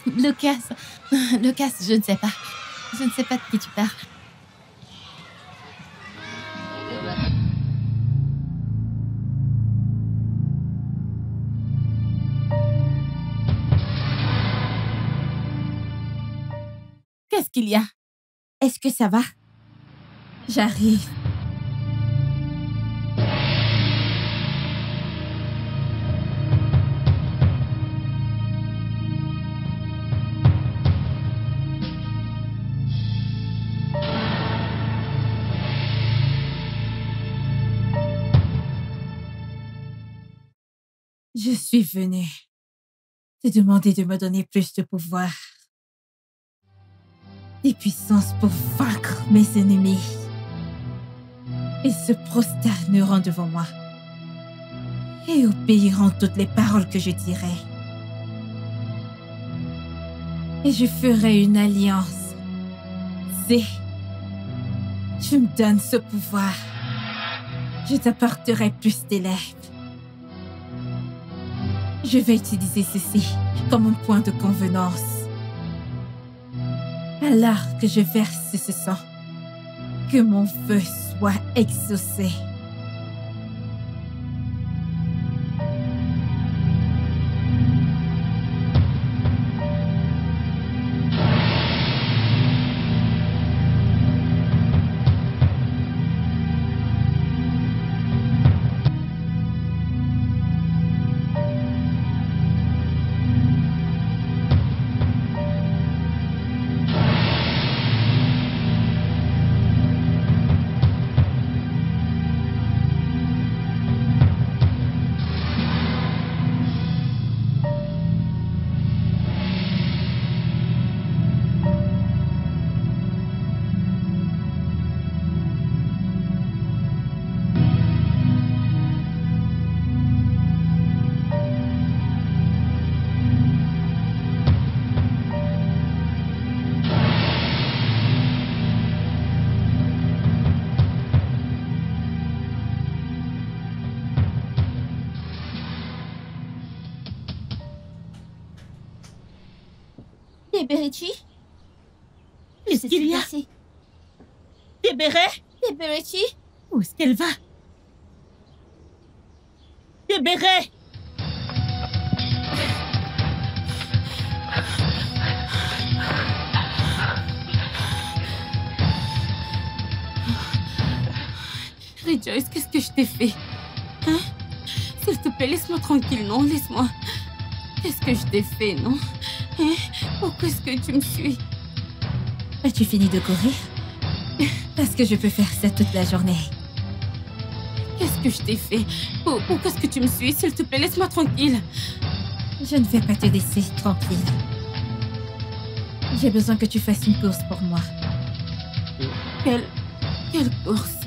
Speaker 1: Lucas, je ne sais pas. Je ne sais pas de qui tu parles. Qu'est-ce qu'il y a? Est-ce que ça va?
Speaker 11: J'arrive. Je suis venue te demander de me donner plus de pouvoir, des puissances pour vaincre mes ennemis. Ils se prosterneront devant moi et obéiront toutes les paroles que je dirai. Et je ferai une alliance. Si tu me donnes ce pouvoir, je t'apporterai plus d'élèves. Je vais utiliser ceci comme un point de convenance. Alors que je verse ce sang, que mon vœu soit exaucé. Liberty?
Speaker 7: Qu'est-ce qu'il y a? Liberty?
Speaker 11: Liberty?
Speaker 7: Où est-ce qu'elle va? Liberty?
Speaker 12: Rejoice, qu'est-ce que je t'ai fait? Hein? S'il te plaît, laisse-moi tranquille, non? Laisse-moi. Qu'est-ce que je t'ai fait, non? Hein? Pourquoi est-ce que tu me suis?
Speaker 11: As-tu fini de courir? Parce que je peux faire ça toute la journée.
Speaker 12: Qu'est-ce que je t'ai fait? Pourquoi est-ce que tu me suis? S'il te plaît, laisse-moi tranquille.
Speaker 11: Je ne vais pas te laisser tranquille. J'ai besoin que tu fasses une course pour moi.
Speaker 12: Quelle course?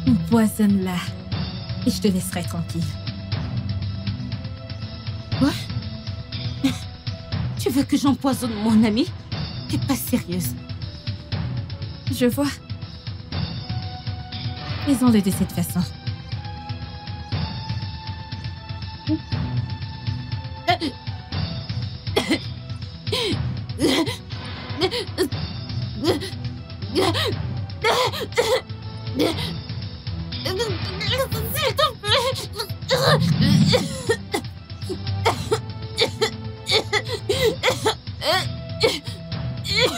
Speaker 11: Empoisonne-la et je te laisserai tranquille.
Speaker 12: Quoi? Tu veux que j'empoisonne mon ami? T'es pas sérieuse.
Speaker 11: Je vois. Faisons-le de cette façon.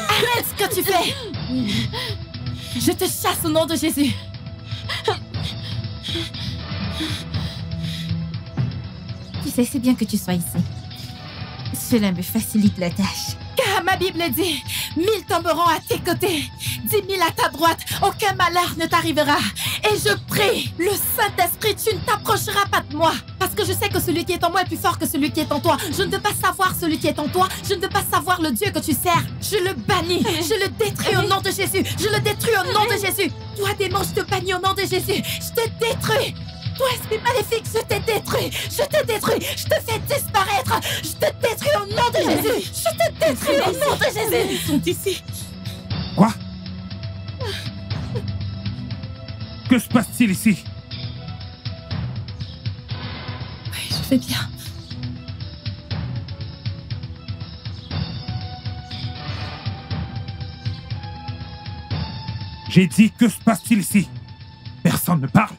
Speaker 1: Arrête ce que tu fais! Je te chasse au nom de Jésus!
Speaker 11: Tu sais, c'est bien que tu sois ici. Cela me facilite la tâche.
Speaker 1: Car ma Bible dit, 1000 tomberont à tes côtés, 10 000 à ta droite, aucun malheur ne t'arrivera. Et je prie, le Saint-Esprit, tu ne t'approcheras pas de moi. Parce que je sais que celui qui est en moi est plus fort que celui qui est en toi. Je ne veux pas savoir celui qui est en toi. Je ne veux pas savoir le Dieu que tu sers. Je le bannis. Je le détruis au nom de Jésus. Je le détruis au nom de Jésus. Toi, démon, je te bannis au nom de Jésus. Je te détruis. Toi, esprit maléfique, je te détruis. Je te détruis. Je te fais disparaître. Je te détruis au nom de Jésus. Je te détruis au nom de Jésus.
Speaker 7: Ils sont ici.
Speaker 3: Quoi? Que se passe-t-il ici?
Speaker 1: Oui, je vais bien.
Speaker 3: J'ai dit, que se passe-t-il ici? Personne ne parle.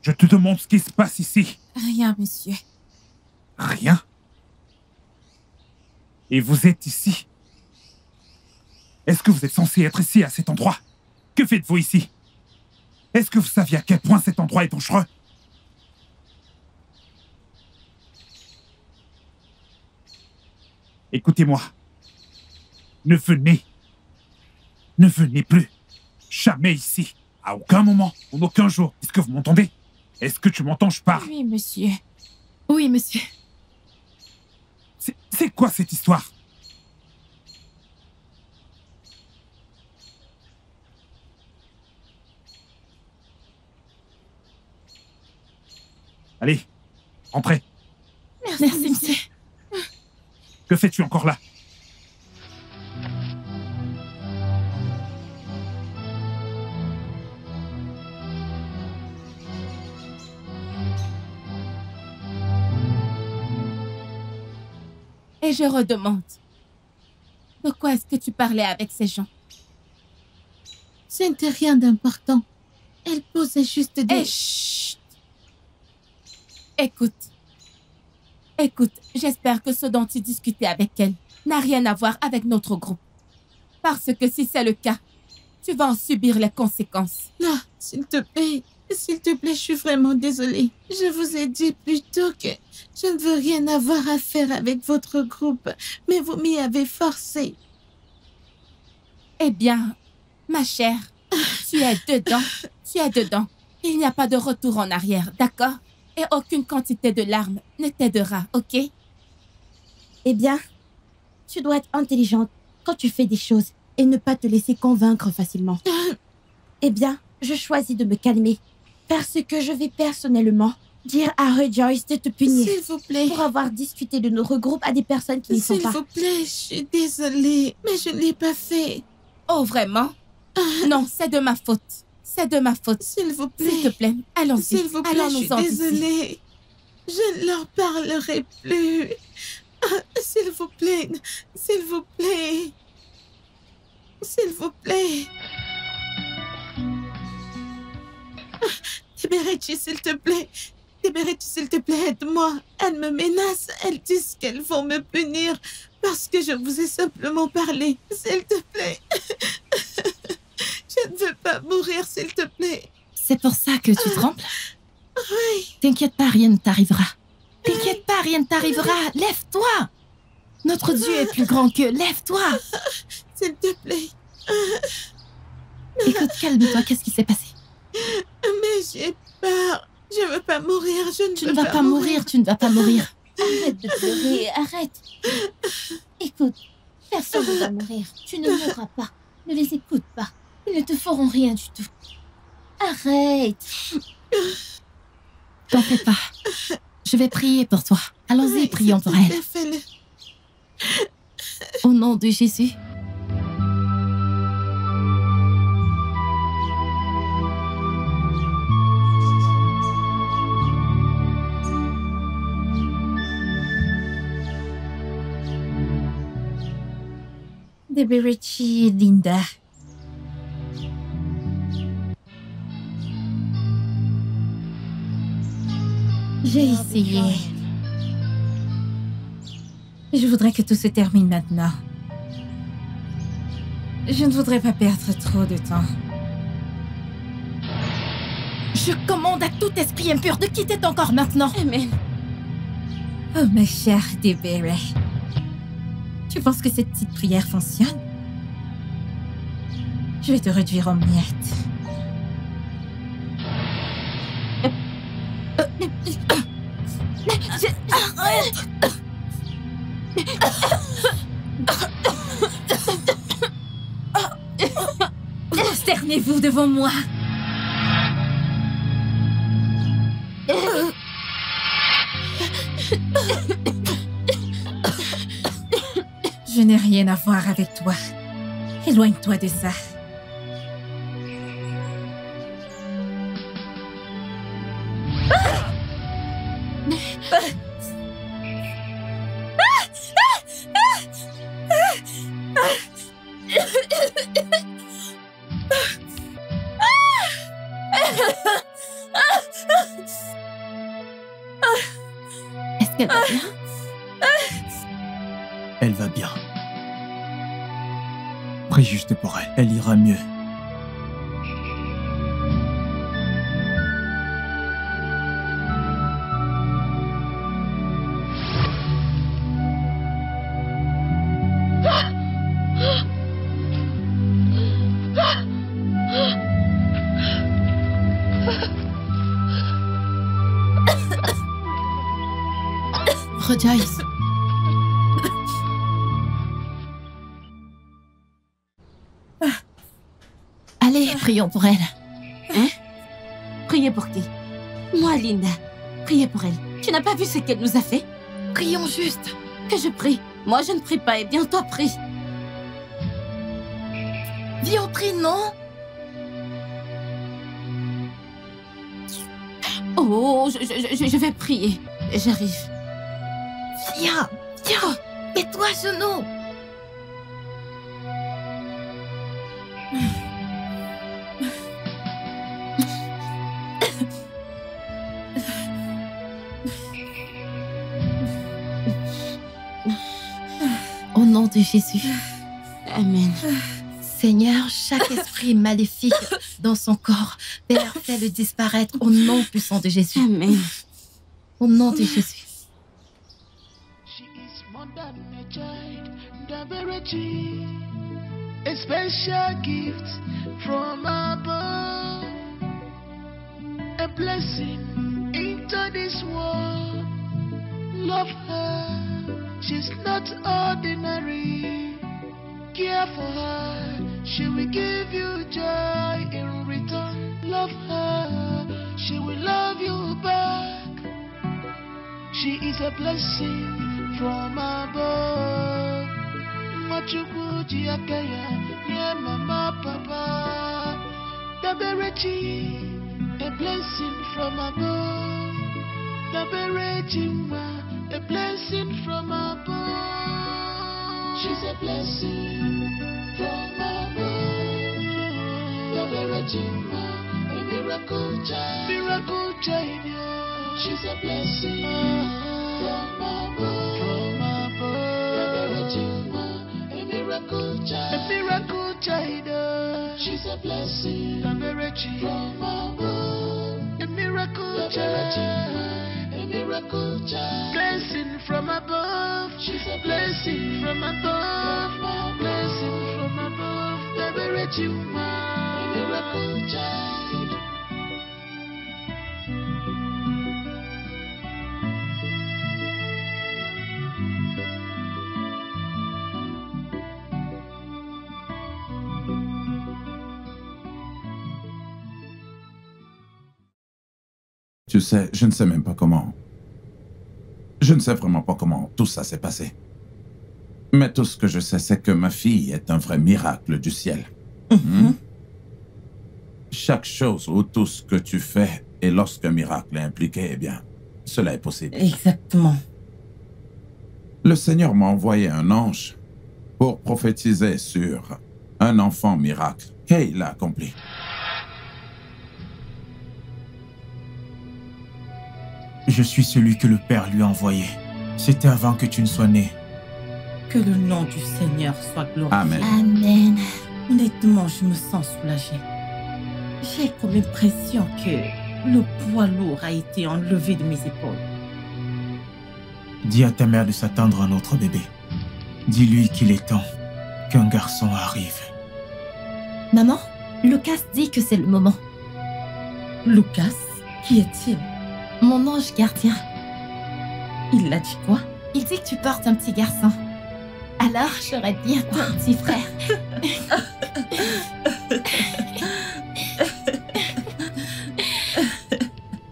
Speaker 3: Je te demande ce qui se passe ici.
Speaker 11: Rien, monsieur.
Speaker 3: Rien. Et vous êtes ici? Est-ce que vous êtes censé être ici, à cet endroit? Que faites-vous ici? Est-ce que vous saviez à quel point cet endroit est dangereux? Écoutez-moi. Ne venez plus. Jamais ici. À aucun moment, en aucun jour. Est-ce que vous m'entendez? Est-ce que tu m'entends? Je parle.
Speaker 11: Oui, monsieur.
Speaker 1: Oui, monsieur.
Speaker 3: C'est quoi cette histoire? Allez, entrez.
Speaker 1: Merci, monsieur.
Speaker 3: Que fais-tu encore là?
Speaker 2: Et je redemande, de quoi est-ce que tu parlais avec ces gens?
Speaker 9: Ce n'était rien d'important. Elle posait juste des...
Speaker 2: Eh, chut! Écoute, j'espère que ce dont tu discutais avec elle n'a rien à voir avec notre groupe. Parce que si c'est le cas, tu vas en subir les conséquences.
Speaker 9: Non, s'il te plaît, je suis vraiment désolée. Je vous ai dit plus tôt que je ne veux rien avoir à faire avec votre groupe, mais vous m'y avez forcé.
Speaker 2: Eh bien, ma chère, tu es dedans. Il n'y a pas de retour en arrière, d'accord? Et aucune quantité de larmes ne t'aidera, ok?
Speaker 13: Eh bien, tu dois être intelligente quand tu fais des choses et ne pas te laisser convaincre facilement. Eh bien, je choisis de me calmer parce que je vais personnellement dire à Rejoice de te punir.
Speaker 9: S'il vous plaît.
Speaker 13: Pour avoir discuté de notre groupe à des personnes qui n'y sont pas.
Speaker 9: S'il vous plaît, je suis désolée, mais je ne l'ai pas fait.
Speaker 2: Oh, vraiment? Non, c'est de ma faute. C'est de ma faute.
Speaker 9: S'il vous plaît.
Speaker 2: S'il te plaît, allons-y.
Speaker 9: S'il vous plaît, je suis désolée. Je ne leur parlerai plus. S'il vous plaît. S'il vous plaît. S'il vous plaît. Tiberichi, s'il te plaît. Tiberichi, s'il te plaît, aide-moi. Elles me menacent. Elles disent qu'elles vont me punir parce que je vous ai simplement parlé. S'il te plaît. Je ne veux pas mourir, s'il te plaît.
Speaker 1: C'est pour ça que tu trembles?
Speaker 9: Oui.
Speaker 1: T'inquiète pas, rien ne t'arrivera. T'inquiète pas, rien ne t'arrivera. Lève-toi. Notre Dieu est plus grand que... Lève-toi.
Speaker 9: S'il te plaît.
Speaker 1: Écoute, calme-toi. Qu'est-ce qui s'est passé?
Speaker 9: Mais j'ai peur. Je veux pas mourir.
Speaker 1: Tu ne vas pas mourir. Tu ne vas pas mourir.
Speaker 13: Arrête de pleurer. Arrête. Écoute, personne ne va mourir. Tu ne mourras pas. Ne les écoute pas. Ils ne te feront rien du tout. Arrête.
Speaker 1: T'en fais pas. Je vais prier pour toi. Allons-y, oui, prions pour elle.
Speaker 9: Fais-le.
Speaker 1: Au nom de Jésus.
Speaker 11: Tiberichi, Linda. J'ai essayé. Je voudrais que tout se termine maintenant. Je ne voudrais pas perdre trop de temps.
Speaker 1: Je Je commande à tout esprit impur de quitter ton corps maintenant.
Speaker 12: Amen.
Speaker 11: Oh, ma chère Débéré. Tu penses que cette petite prière fonctionne? Je vais te réduire en miettes.
Speaker 1: Arrête!
Speaker 11: Prosternez-vous devant moi. Je n'ai rien à voir avec toi. Éloigne-toi de ça.
Speaker 1: Est-ce qu'elle va bien?
Speaker 4: Elle va bien. Prie juste pour elle. Elle ira mieux.
Speaker 1: Rejoice. Allez, prions pour elle.
Speaker 12: Hein? Priez pour qui? Moi, Linda. Priez pour elle. Tu n'as pas vu ce qu'elle nous a fait?
Speaker 1: Prions juste.
Speaker 12: Que je prie. Moi, je ne prie pas. Eh bien, toi, prie.
Speaker 1: Viens, on prie, non?
Speaker 12: Oh, je vais prier. J'arrive.
Speaker 1: Viens, viens. Mets-toi à genoux. Au nom de Jésus.
Speaker 12: Amen.
Speaker 1: Seigneur, chaque esprit maléfique dans son corps, Père, fais-le disparaître au nom puissant de Jésus.
Speaker 12: Amen.
Speaker 1: Au nom de Jésus.
Speaker 5: A special gift from above, a blessing into this world. Love her, she's not ordinary. Care for her, she will give you joy in return. Love her, she will love you back. She is a blessing from above. Machukwu Jiakaya, yeah, Mama, Papa. Daberechi, a blessing from above. Daberechi, a blessing from above. She's a blessing from above. Daberechi, a miracle child. Miracle child, yeah. She's a blessing from above. From above. Daberechi, a miracle child. She's a blessing from above. A miracle child. A miracle child. Blessing from above. She's a blessing from above. Blessing from above. A miracle child.
Speaker 8: Tu sais, je ne sais même pas comment. Je ne sais vraiment pas comment tout ça s'est passé. Mais tout ce que je sais, c'est que ma fille est un vrai miracle du ciel. Chaque chose ou tout ce que tu fais, et lorsqu'un miracle est impliqué, eh bien, cela est possible.
Speaker 7: Exactement.
Speaker 8: Le Seigneur m'a envoyé un ange pour prophétiser sur un enfant miracle. Et il l'a accompli.
Speaker 4: Je suis celui que le Père lui a envoyé. C'était avant que tu ne sois né.
Speaker 7: Que le nom du Seigneur soit glorifié.
Speaker 8: Amen.
Speaker 7: Amen. Honnêtement, je me sens soulagée. J'ai comme impression que Le poids lourd a été enlevé de mes épaules.
Speaker 4: Dis à ta mère de s'attendre à notre bébé. Dis-lui qu'il est temps qu'un garçon arrive.
Speaker 1: Maman, Lucas dit que c'est le moment.
Speaker 7: Lucas, qui est-il?
Speaker 1: Mon ange gardien.
Speaker 7: Il a dit quoi?
Speaker 1: Il dit que tu portes un petit garçon. Alors, j'aurai bientôt un petit frère.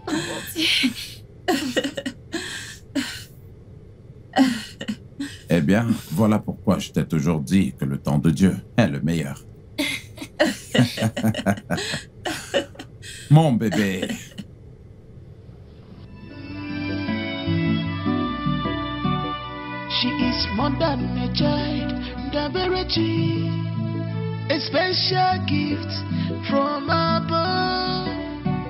Speaker 1: Oh mon Dieu.
Speaker 8: Eh bien, voilà pourquoi je t'ai toujours dit que le temps de Dieu est le meilleur. Mon bébé.
Speaker 5: She is more than a child, the verity, a special gift from above.